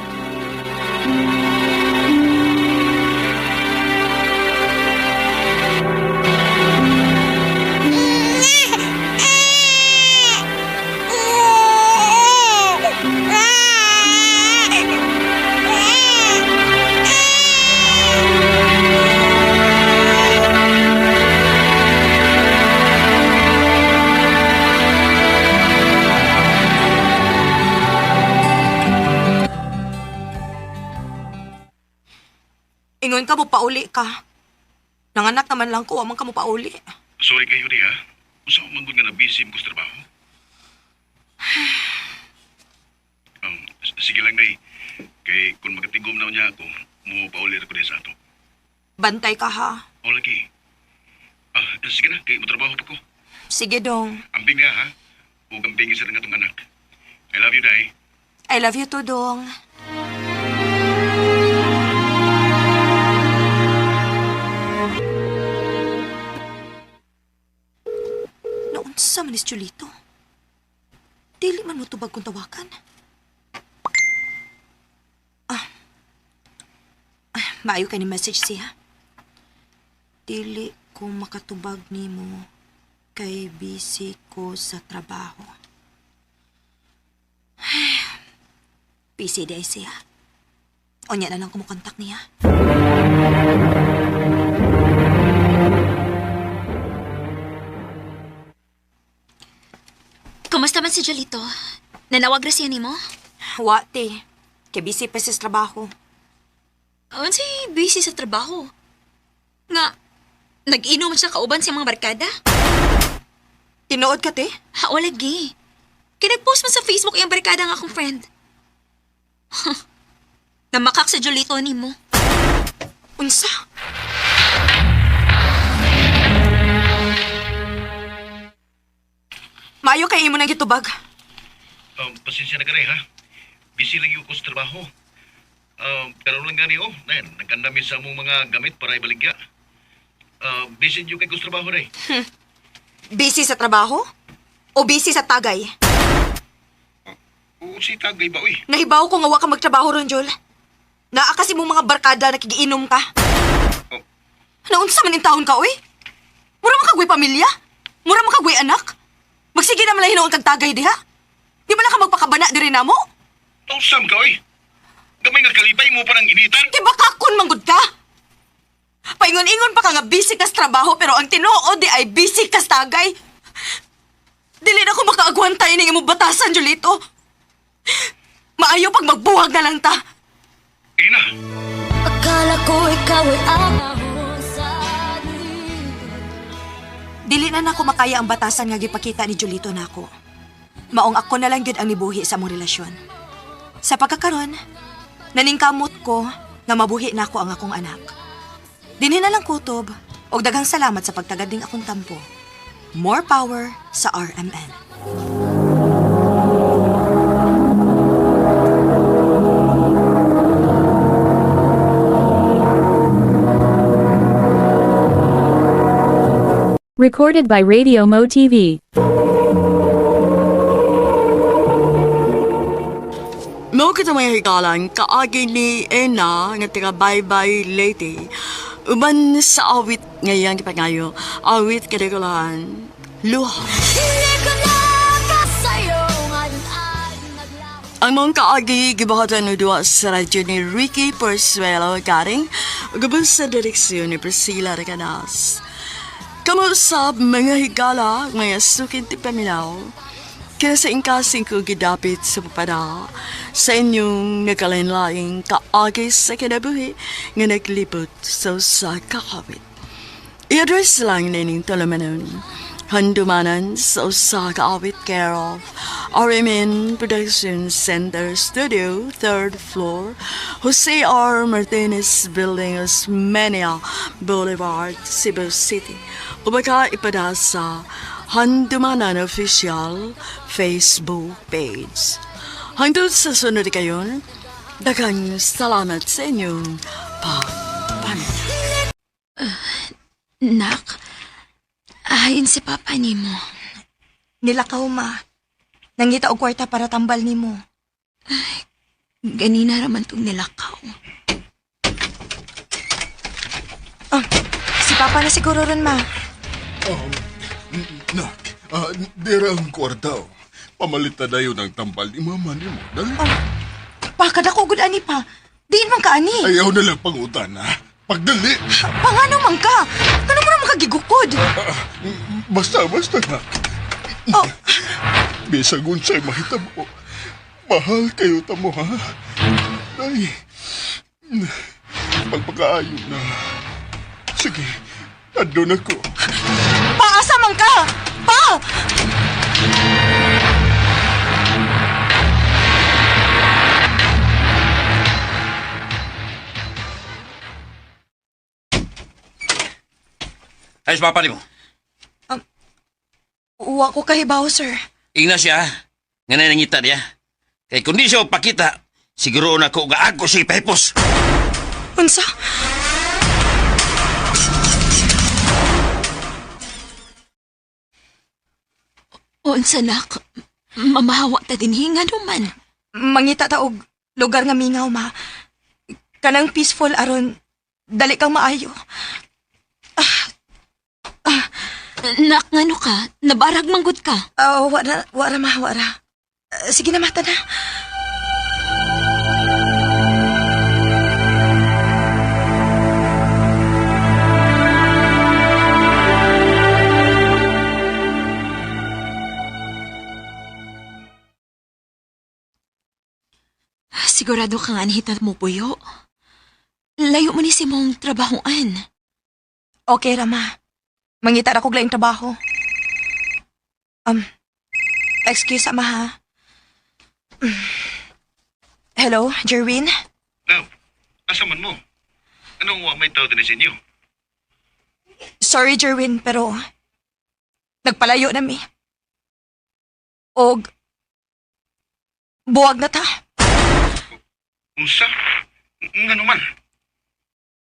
Ingon ka mo pauli ka. Nanganak naman lang ko, amang ka mo pauli. Sorry kayo di ha. Usa ko manggod nga na busy mo sa trabaho. Sige lang day. Kay kung magatigom na niya ako, mo pauli ko din sa ato. Bantay ka, ha? O lagi. Sige na, kay matrabaho pa ko. Sige, dong. Amping nga ha. Huwag amping isa ng atong anak. I love you, day. I love you too, dong. Naunsa man is Julito? Dili man mo tubag kung tawakan. Maayo ka ni message siya. Dili ko makatubag nimo kay busy ko sa trabaho. Busy day siya. O niya na lang kumukontak niya. Kumusta man si Jolito? Nanawag ra siya nimo? Wate, kay busy pa sa trabaho. Si busy sa trabaho. Nga, nag-inom siya kauban sa mga barkada? Tinuod ka, te? O lagi. Kinag-post man sa Facebook yung barkada ng akong friend. Namakak sa Jolito nimo. Unsa? Maayo kay imo nang gitubag. Pasensya na ka rin, ha? Busy lang yung ko sa trabaho. Pero lang gani, nagkandami sa mong mga gamit para ibaligya. Busy yung kay ko sa trabaho, rin. Busy sa trabaho? O busy sa tagay? Oo, si Tagay ba, uy? Nahibaw ko nga wa ka magtrabaho ron, Jol. Naa kasi mong mga barkada nakigiinom ka. Oh. Naunsa man in taon ka, uy? Mura makagway pamilya? Mura makagway anak? Magsige naman lang hinoon kag tagay diha? Di man na ka magpakabana diri namo? Tausam ka, uy. Gamay nga kalipay mo parang initan. Di ba kakon manggod ka? Paingon-ingon pa ka nga busy kas trabaho pero ang tinuod di ay busy kas tagay. Dili na ko makaagwantay ning imong batasan, Jolito. Maayo pag magbuwag na lang ta. Ina, Akala ko ikaw ay ang Dili na nako makaya ang batasan nga gipakita ni Jolito nako. Maong ako na lang gyud ang nibuhi sa among relasyon. Sa pagkakaron, naningkamot ko nga mabuhi nako ang akong anak. Dinhi na lang kutob og daghang salamat sa pagtagad ning akong tampo. More power sa RMN. Recorded by Radio Mo TV. No kita may hikalan, kaagi ni Ena nga tiga bye-bye lady. Uban sa awit ngayon kipangayo, awit kadikulan, luha. Ang mga kaagi gibahatan no duwa sa radyo ni Ricky Persuelo garing gabon sa direksyon ni Priscilla Reganas. Kamusap mga higala ngaya sukin ti paminaw. Kaya sa ingkasing ko gidapit sa papada sa inyong nagkalain-laing kaagi sa kinabuhi nga naglibot sa kakawit. I-address lang nining tulumanon. Handumanan sa usa kaawit care of RMN Production Center Studio, 3rd floor, Jose R. Martinez Building, Osmeña Boulevard, Cebu City. Ubaka ipada sa Handumanan Official Facebook page. Hangtod sa sunod kayon, daghang salamat sa inyong pagpapalit. Nak, ayon si Papa ni mo. Nilakaw, ma. Nangita og kwarta para tambal nimo. Ganina raman tong nilakaw. Ah, si Papa na siguro ron, ma. Nak, dira ang kwarta. Pamalitan na yun ang tambal ni mama ni mo. Dali. Pa, kadako gud ani pa. Diin man ka ani. Ayaw na lang pangutan, ha? Pagdali. Pangano man ka? Kano mo na makagigukod? Basta na. Oh, Bisag unsay mahitabo. Mahal kayo tamo, ha? Ay, pagpakaayo na. Sige, andun ako. paasa man ka? Pa! Ayos Papa ni mo. Uwa ko kahibaw, sir. Ingna siya, nga na nangita niya. Kay kundi siya pakita, siguro na ko nga ako siya pahipos. Unsa? Unsa nak, mamahawa ta din hinga naman. Mangita ta og lugar nga mingaw, ma. Kanang peaceful aron dali kang maayo. Nak, ngano ka? Nabarag manggod ka. Wara ma, wara. Sige na, mata na. Sigurado kang anhitat mo, Puyo. Layo mo ni si mong trabahoan. Okay, Rama. Mangita na kog laing trabaho. Excuse, ama, ha? Hello, Jerwin? Love, asa man mo? Anong may tao din sa inyo? Sorry, Jerwin, pero nagpalayo na mi. Og buwag na ta. Unsa? Nga naman?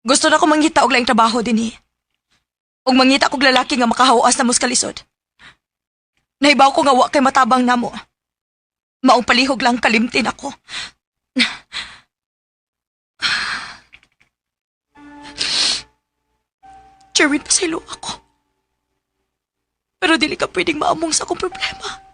Gusto na ko mangita og laing trabaho din, og mangita kog lalaki nga makahawas na muskalisod. Nahibaw ko nga wa kay matabang namo. Maong palihog lang kalimtin ako. Jerwin, pasaylo ako. Pero dili ka pwedeng maamong sa akong problema.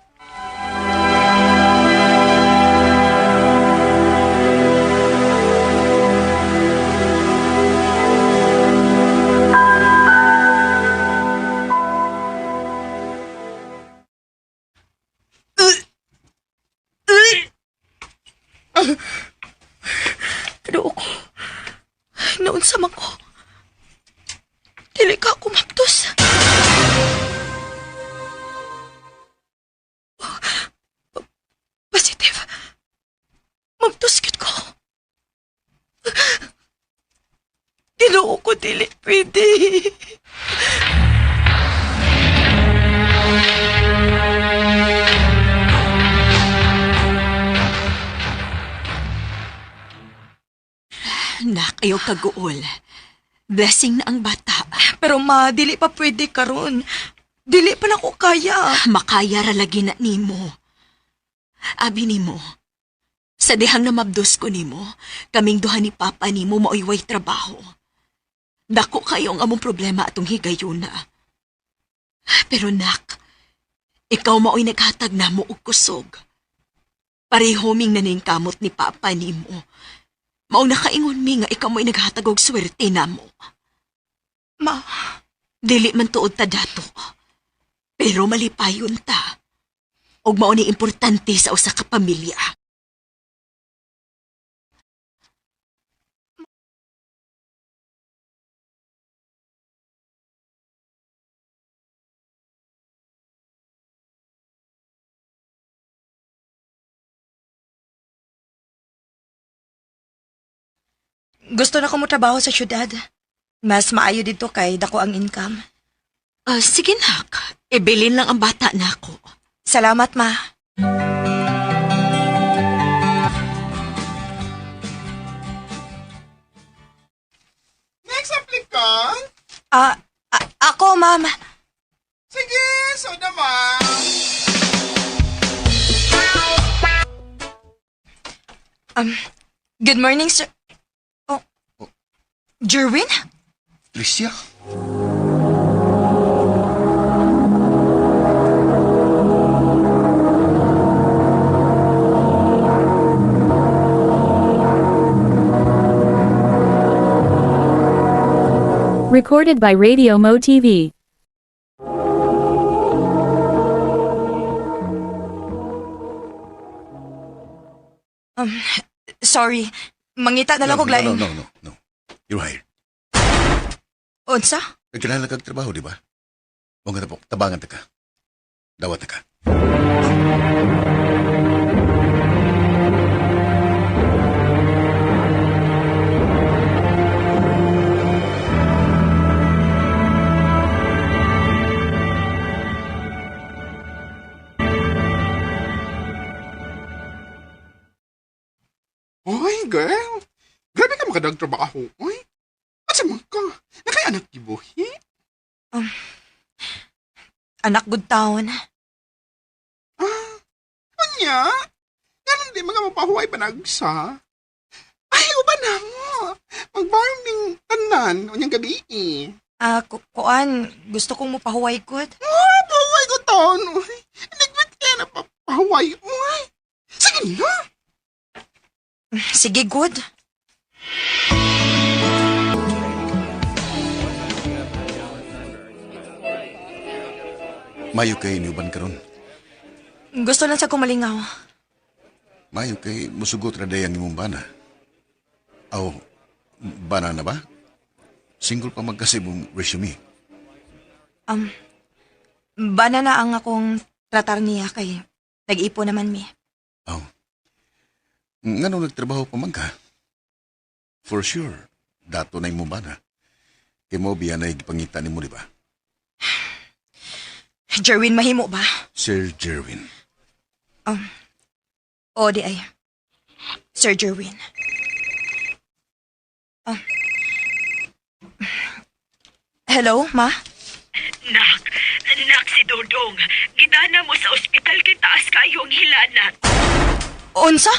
Kadoo ko. Naunsa man ko. Dili ka ako maptos. Positive. Maptos gid ko. Ginoo ko dili pwede. Nak, ayaw kaguol. Blessing na ang bata. Pero ma, dili pa pwede karon. Dili pa na ko kaya. Makaya ra lagi na nimo. Abi nimo, sa dihang na mabdos ko nimo, kaming duha ni Papa nimo maoyway trabaho. Dako kayo ang among problema atong higayuna. Pero nak, ikaw maoy naghatag na mo og kusog. Parehoming naning kamot ni Papa nimo. Maong nakaingon mi nga ikaw mo'y naghatag og swerte na mo. Ma, Dili man tuod ta dato. Pero malipayon ta. Og mao ni importante sa usa ka pamilya. gusto na ko mo trabaho sa syudad. Mas maayo dito kay dako ang income. Sige nak, ibilin lang ang bata na ako. Salamat, ma. Next applicant? Ako, ma'am. Sige, so naman. Good morning, sir. Oh. Jerwin? Tricia? Recorded by Radio Mo TV. Sorry. Mangita na lang ko laing. No. You're hired. Unsa? Nagkilala kag trabaho, di ba? Huwag nga tabangan ta ka. Dawat ta ka. Oy, girl. Grabe ka makadag trabaho. Oy. Asa man ka? Nakay anak gibuhi? Anak good taon. Anya? Ganun di mga mapahuay panagsa. Ay, uban na mo. Magbarong ning tanan. Onyang gabi eh. Kuan, gusto kong mupahuway good. Pahuay ko taon. Oy. Nagbat kaya na pahuay. Oy. Sige na. Sige, good. Mayo kay niuban karon. Gusto lang sa kumalingaw. Mayo kay musugot ra dayang imong bana. Aw, bana na ba? Single pa magkasibong resume. Bana na ang akong tratar niya kay nag-ipo naman mi. Aw. Ngano nagtrabaho pa man ka? For sure, dato na imong bana. Kay mo biya na igipangita nimo, di ba? Jerwin, mahimo ba? Sir Jerwin. O di ay. Sir Jerwin. Hello, ma? Nak si Dodong. Gidana mo sa ospital kay taas kayo ang hilanat. Unsa?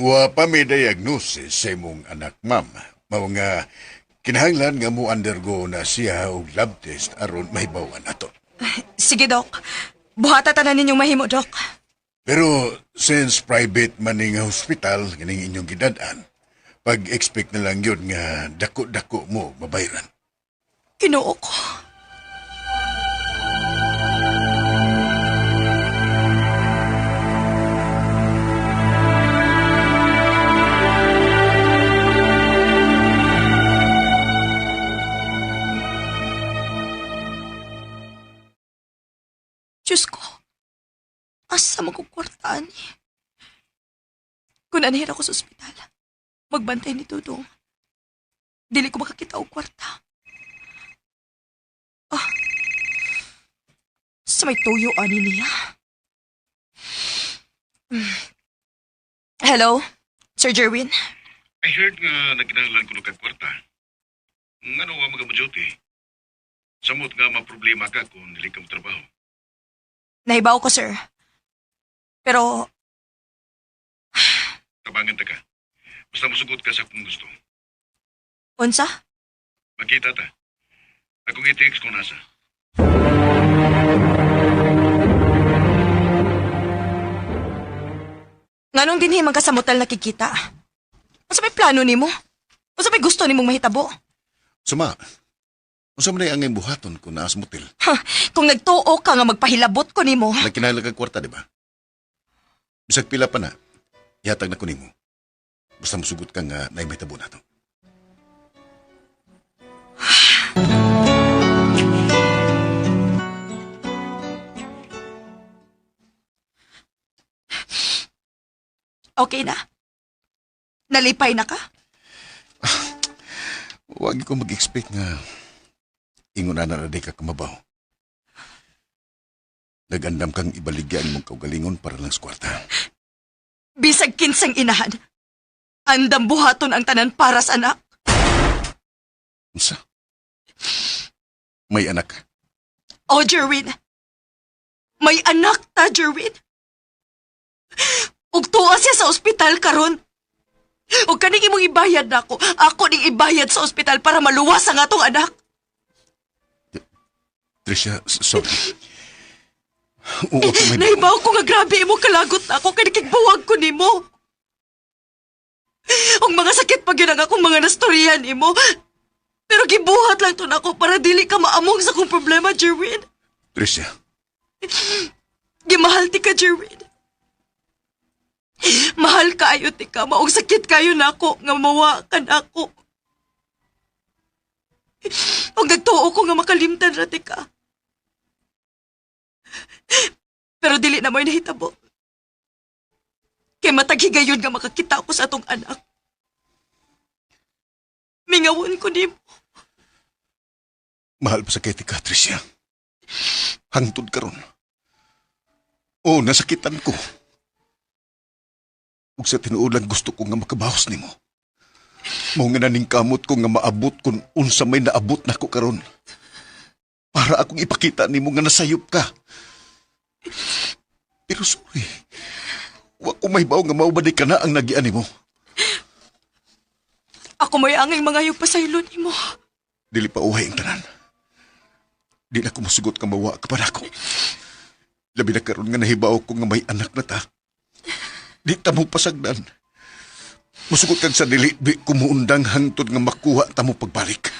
Wa pa may diagnosis sa imong anak, ma'am. Mao nga kinahanglan nga mo undergo na siya og lab test aron mahibawan ato. Sige, Dok. Buhata tanan ninyong mahimo, Dok. Pero since private man nga hospital kining inyong gidad-an, pag-expect na lang yun nga dako-dako mo mabayran. Kinuo ko. Diyos ko, asa magkukwartaan ni? Kung nanihira ko sa ospital, magbantay ni Dodong. Dili ko makakita og kwarta. Sa may tuyo ani niya. Hello, Sir Jerwin? I heard nga nagkinahanglan ko ng kagkwarta. Nga wa mga majuti. Samot nga maproblema ka kung nili ka mo trabaho. Nahibaw ko, sir. Pero, Tabangan ta ka. Basta musugot ka sa kung gusto. unsa? Magkita ta. Akong i-text kung nasa. Nganong dinhi man ka sa motel nakikita? Unsa may plano nimo? Unsa may gusto nimong mahitabo? Suma, unsa man ang iyong buhaton kung naas motel? Ha, kung nagtuo ka nga magpahilabot ko nimo. Nagkinahanglan kag kwarta, di ba? Bisag pila pa na, ihatag na ko nimo. Basta musugot ka nga na mahitabo na to. Okay na? Nalipay na ka? Huwag ko mag-expect nga ingon na na ka kamabaw. Nagandam kang ibaligyan mong kaugalingon para lang sa kwarta. Bisag kinsang inahan. Andam buhaton ang tanan para sa anak. Unsa? May anak ka? Oh, Jerwin. May anak ta, Jerwin. Ug tuwa siya sa ospital karon. Ug kaning imong ibayad nako. Ako ning ibayad sa ospital para maluwas ang atong anak. Tricia, sorry. Oo, may... Nahibaw ko nga grabe imong kalagot na ako kay nakigbuwag ko nimo. Ug mga sakit pa gyud ang akong mga nastoryahan nimo. Pero gibuhat lang to nako para dili ka maamong sa kong problema, Jerwin. Tricia, Gimahal ti ka, Jerwin. Mahal kayo ti ka, maong sakit kayo nako nga mawa ka nako. Ug nagtuo ko nga makalimtan ra ti ka. Pero dili na mo'y nahitabo. Kay mataghigayon nga makakita ko sa atong anak. Mingawon ko nimo. mahal pa sa kay ka, Tricia. Hangtod karon. Oo, nasakitan ko. Ug sa tinuod lang gusto ko nga makabahos nimo. Mao nga naning kamot ko nga maabot kung unsa may naabot nako karon. Para akong ipakita nimo nga nasayop ka. Pero sorry. Wa ko mahibaw nga maubadi ka na ang nagian nimo. Ako may angay mga pasaylo nimo. Dili pa uhay ang tanan. Di na ko musugot nga mawa ka pa nako. Labi na karon nga nahibaw ko nga may anak na ta. Di ta mo pasagdan. Musugot kag sa dili, di kumuundang hangtod nga makuha ta mo pagbalik.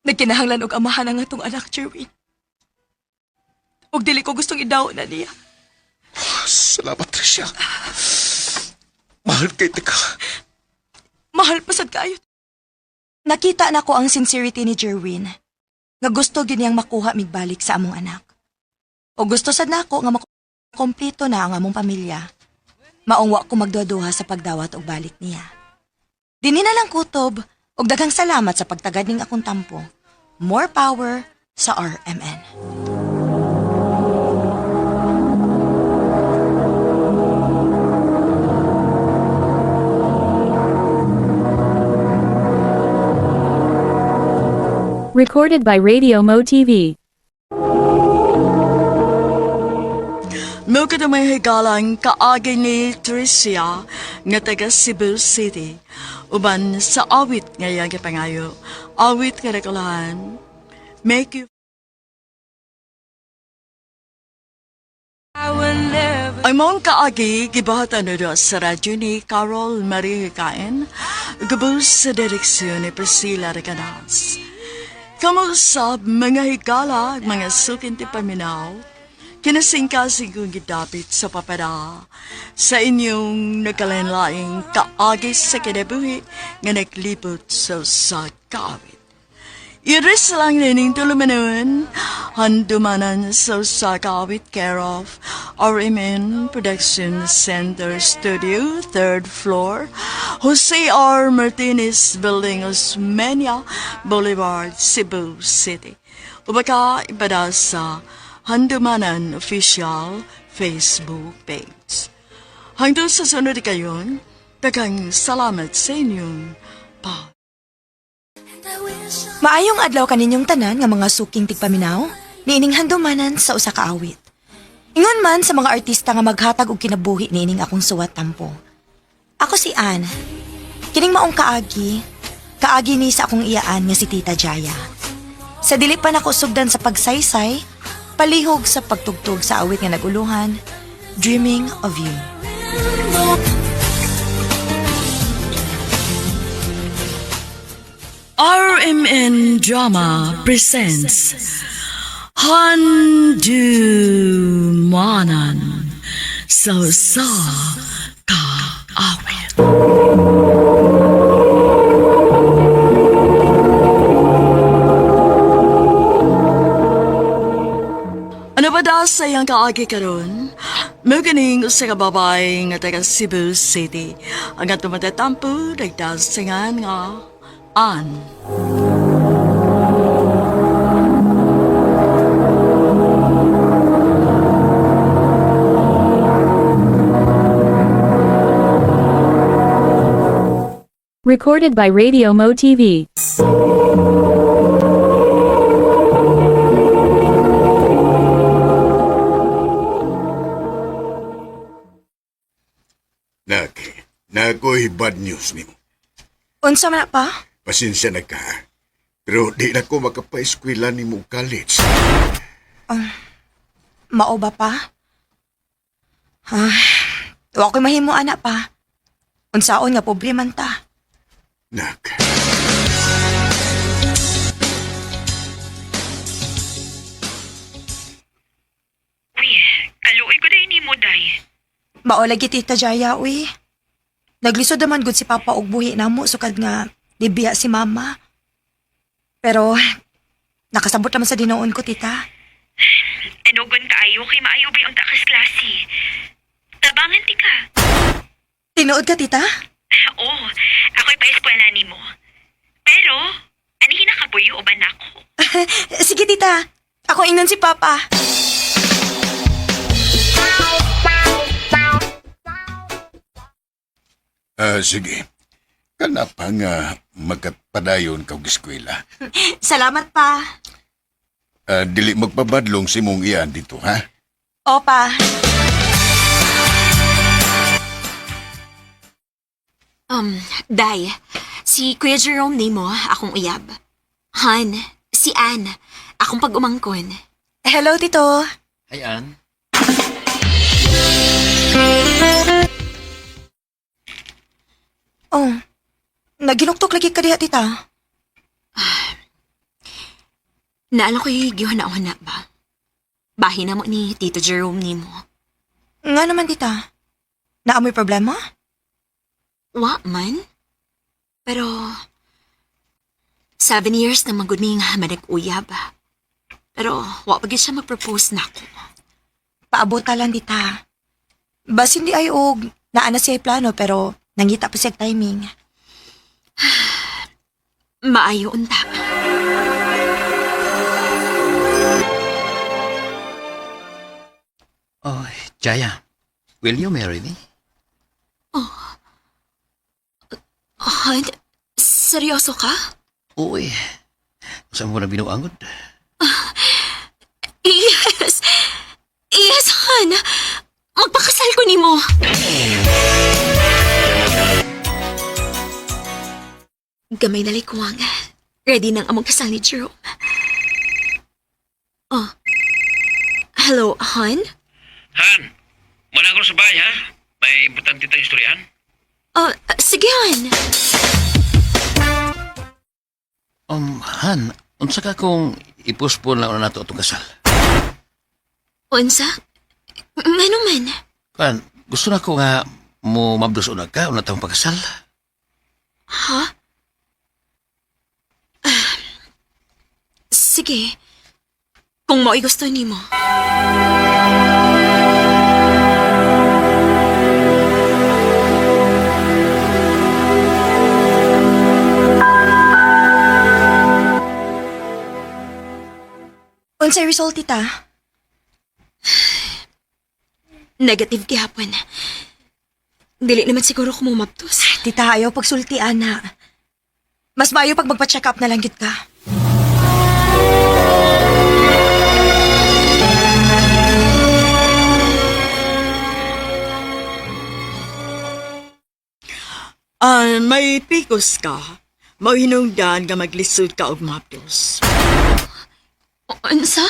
Nagkinahanglan og amahan ang atong anak, Jerwin. Og dili ko gustong idaw na niya. Salamat, Tricia. Mahal kay ka. Mahal pa sad kayo. Nakita na ko ang sincerity ni Jerwin. Nga gusto gyud niyang makuha migbalik sa among anak. O gusto sad nako nga makompleto na ang among pamilya. Maungwa ko magduha-duha sa pagdawat og balik niya. Dini na lang kutob og daghang salamat sa pagtagad ning akong tampo. More power sa RMN. Recorded by Radio Mo TV. Mo kada may higalang kaagi ni Tricia nga taga Cebu City. Uban sa awit nga yagi pangayo. Awit nga rekolahan. Make you... Ay mong kaagi, gibahatan na sa radyo ni Carol Marie Hikain. Gabos sa direksyon ni Priscilla Reganas. Kamusta mga higala, mga sukin ti paminaw, kinasingkasing kong gidapit sa papara sa inyong nagkalanlaing kaagis sa kinabuhi nga naglipot sa kawit. Iris lang nining tulumanon, handumanan sa kawit care of RMN Production Center Studio, 3rd floor, Jose R. Martinez Building, Osmeña Boulevard, Cebu City. Ubaka ibada sa Handumanan Official Facebook page. Hanggang sa sunod kayon, daghang salamat sa inyong pa. Maayong adlaw kaninyong tanan nga mga suking tigpaminaw, niining handumanan sa usa ka awit. Ingon man sa mga artista nga maghatag og kinabuhi niining akong suwat tampo. Ako si Ann. Kining maong kaagi ni sa akong iyaan nga si Tita Jaya. Sa dili pa nako sugdan sa pagsaysay, palihog sa pagtugtog sa awit nga naguluhan, Dreaming of You. RMN Drama presents Handumanan sa Kaawit. Ano ba daw sa iyang kaagi karon? Maganing sa kababay nga taga Cebu City. Ang atong matatampo, nagdasingan nga Ann. Recorded by Radio Mo TV. Nakoy bad news nimo. Unsa man na pa? Pasensya na ka. Pero di na ko makapaeskwela ni mo college. Mao ba pa? Wa ko'y mahimo anak pa. Unsaon nga pobre man ta. Nak. Uy, kaluoy ko dahil ni mo, day. Mao lagi Tita Jaya, uy. Naglisod naman gud si Papa og buhi namo sukad nga dibiya si Mama. Pero nakasabot naman sa dinoon ko, Tita. Anugon kaayo kay maayo ba ang takas klase? Tabangan ti ka. Tinuod ka, Tita? Oo, ako'y pa-eskwela ni mo. Pero, anihin na kabuyo o ba na ako? Sige, Tita. Ako ingnon si Papa. Sige. Kana pa nga magkapadayon kag eskwela. Salamat, Pa. Dili magpabadlong si mong iyan dito, ha? Opa. Day, si Kuya Jerome nimo, akong uyab. Han, si Ann, akong pag-umangkon. Hello, Tito. Hi, Ann. Oh, naginuktok lagi ka diha, Tita. Naalang ko'y giwana-wana ba? Bahin na mo ni Tito Jerome nimo. Nga naman, Tita. Naamoy problema? Wa man. Pero, 7 years na magud mi nga manag-uyab. Pero, wa pa gyud siya mag-propose na ako. Paabota lang, Tita. Basin di ay og naana siya plano pero nangita pa siya timing. Maayo unta. Oh, Jaya, will you marry me? Han, seryoso ka? Uy, saan mo na binuangod? Yes! Yes, Han! Magpakasal ko nimo. Gamay na likwang. Ready nang among kasal ni Jerome. Oh. Hello, Han? Han, muna ko sa bahay, ha? May importante tayong istoryahan. Sige, Han. Han, unsa ka kung ipuspon lang na nato itong kasal? Unsa? Ano man? Kan, gusto na ko nga mo mabdos unag ka, una tayong pagkasal. Ha? Sige. Kung mo'y gusto nimo. Unsay result, Tita? Negative gihapon. Dili naman siguro ko mumabtos. Tita, ayaw pagsulti, ana. Mas maayo pag magpa-check up na lang gid ka. May pikos ka. Mauhinungdan nga maglisod ka og mapdos. Unsa?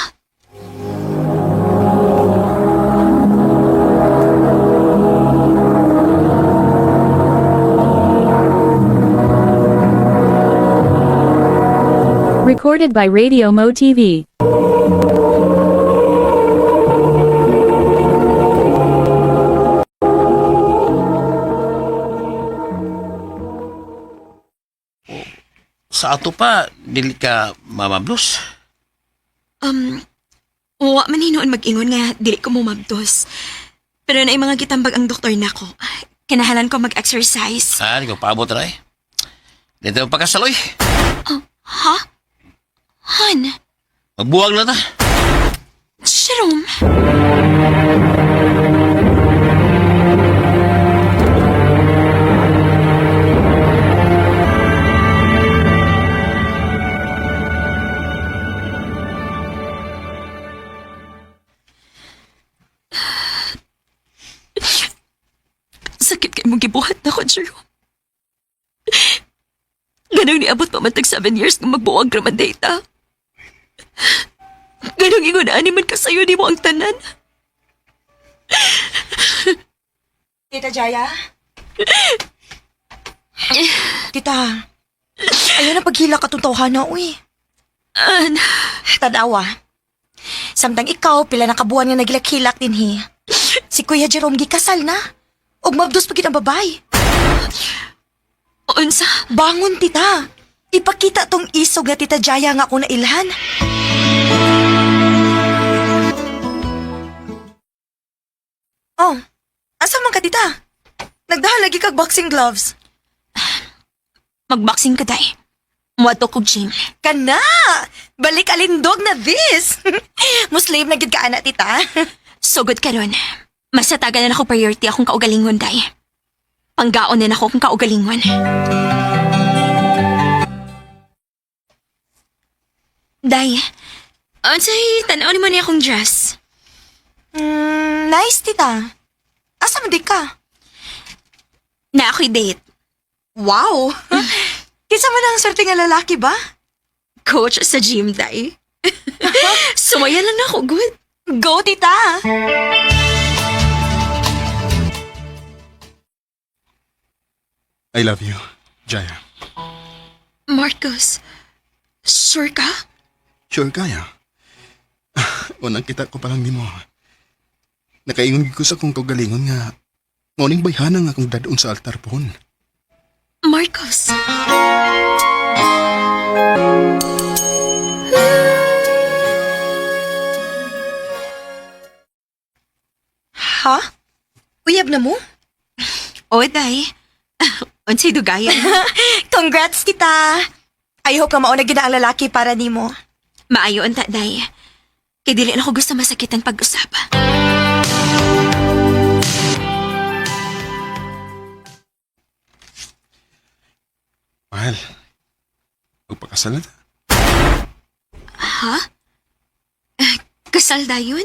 Recorded by Radio Mo TV. Sa ato pa, dili ka mamablos. Wa man hinoon mag-ingon nga dili ko mumabdos. Pero na mga gitambag ang doktor nako. Kinahalan ko mag-exercise. Di ko paabot na eh. Dito pa kasaloy. Ha? Han? Magbuwag na ta. Jerome? Sakit kay mong gibuhat na ko, Jerome. Ganang niabot pa man tag 7 years kung magbuwag raman data. Ganang ingunaan man ka sa'yo di mo ang tanan. Tita Jaya? Tita, ayaw na paghila ka na, uy. Tadawa. Samtang ikaw, pila na kabuan nga nagilak-hilak din hi. Si Kuya Jerome gikasal na. Og mabdos pagit ang babay. Unsa? Bangon, tita. Ipakita tong isog nga Tita Jaya nga ako nailhan. Oh, asa man ka, tita? Nagdahal lagi kag boxing gloves. Magboxing ka, day. Muadto kog gym. Kana! Balik alindog na this! Muslim na gid ka, ana, tita. Sugod ka ron. Masatagan na ako priority akong kaugalingon, day. Panggaon na ako kung kaugalingon. Day, unsay tanaw ni mo niya akong dress? Nice, tita. Asa man di ka? Na ako'y date. Wow! Kinsa man ang swerte nga lalaki ba? Coach sa gym, day. Sumaya lang na ako, good. Go, tita! I love you, Jaya. Marcos, sure ka? Sure kaya. Unang kita ko pa lang nimo. Nakaingon ko sa kong kagalingon nga nguning bayhana nga akong dadon sa altar pohon. Marcos. Ha? Uyab na mo? O, day. Unsay dugayan? Congrats, tita! I hope ka mauna gina ang lalaki para nimo. Maayo unta, day. Kay dili na ko gusto masakit ang pag-usap. Mahal, magpakasal na ta. Ha? Kasal dayon?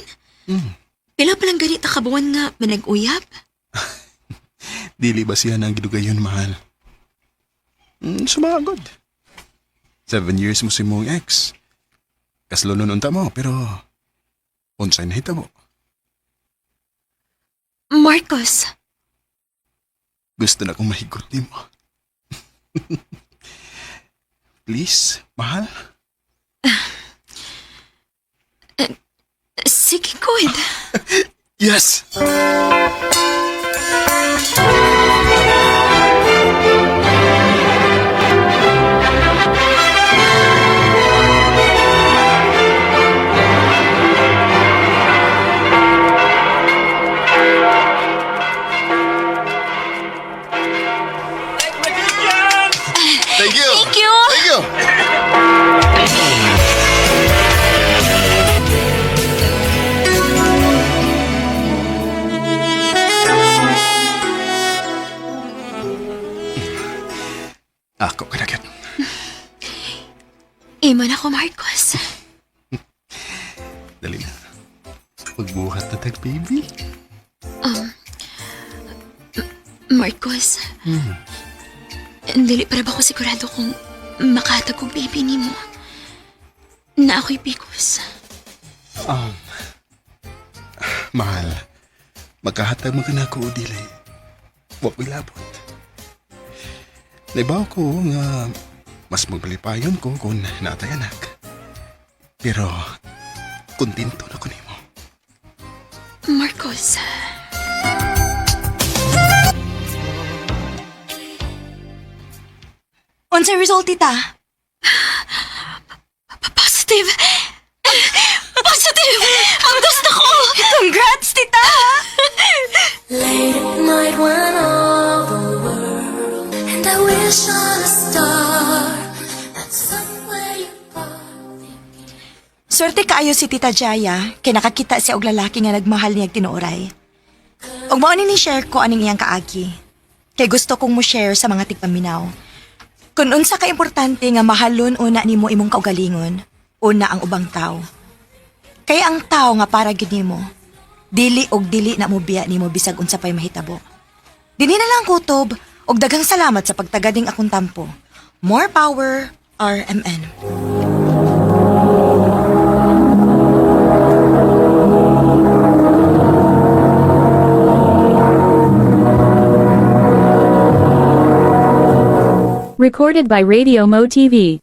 Pila palang ganit kabuan nga manag-uyab? Dili ba siya nang gidugayon, mahal? Sumagod. 7 years mo si mong ex. Kaslo nun unta mo, pero unsay na hitabo. Marcos. Gusto na akong mahigot ni mo. Please, mahal. Sige, good. Yes! Thank you! Thank you! Thank you! Ako kanagat. Imo na ko, Marcos. Dali na. Pagbuhat na tag, baby. Marcos, dili para ba ko sigurado kung makahatag kong baby ni mo? Na ako'y pikos. Mahal, magkahatag mo ka na ako o dili. Huwag ko'y labot. Naibaw ko nga mas magpalipayon ko kung naatay anak. Pero, kontento na ko nimo. Marcos, Unsay result, tita? positive! Positive! Ang gusto ko! Congrats, tita! Late at night when all the world and I wish on a star that somewhere you are. Swerte kaayo si Tita Jaya, kay nakakita siya og lalaki nga nagmahal niyag tinuoray. Og mao ni share ko aning iyang kaagi. Kay gusto kong mo share sa mga tigpaminaw. Kung unsa ka importante nga mahalon una nimo imong kaugalingon, una ang ubang tao. Kaya ang tao nga para gid nimo, dili og dili na mo biya nimo bisag unsa pay mahitabo. Dinhi na lang kutob og daghang salamat sa pagtagading akong tampo. More power, RMN. Recorded by Radio Mo TV.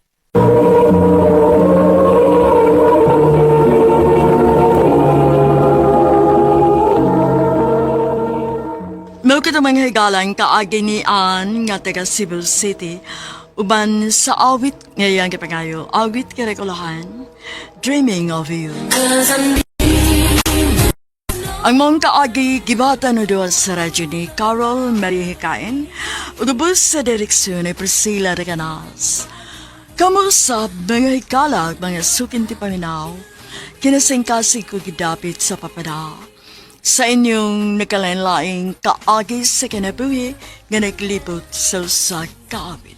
Mao kita mga higalang kaagi ni Ann nga taga Cebu City. Uban sa awit ngayang kapangayo, awit karekulahan, Dreaming of You. Ang mong kaagi gibata no doon sa radyo ni Carol Marie Hikain, ugubos sa direksyon ni Priscilla Reganas. Kamusta mga hikalag mga sukinti paminaw, kinasingkasi ko gidapit sa papada. Sa inyong nakalanlaing kaagi sa kinabuhi nga naglipot sa kaabit.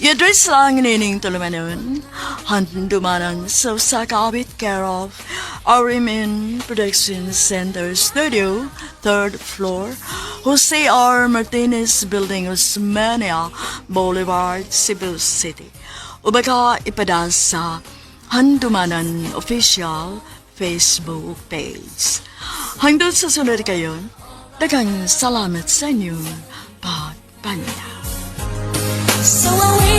I-address lang nining tulumanon, handumanan sa kaabit care of RMN Production Center Studio, 3rd floor, Jose R. Martinez Building, Osmania Boulevard, Cebu City. O baka ipadal sa Handumanan Official Facebook page. Hanggang sa sunod kayo, daghang salamat sa inyong pagpanya. So I wait.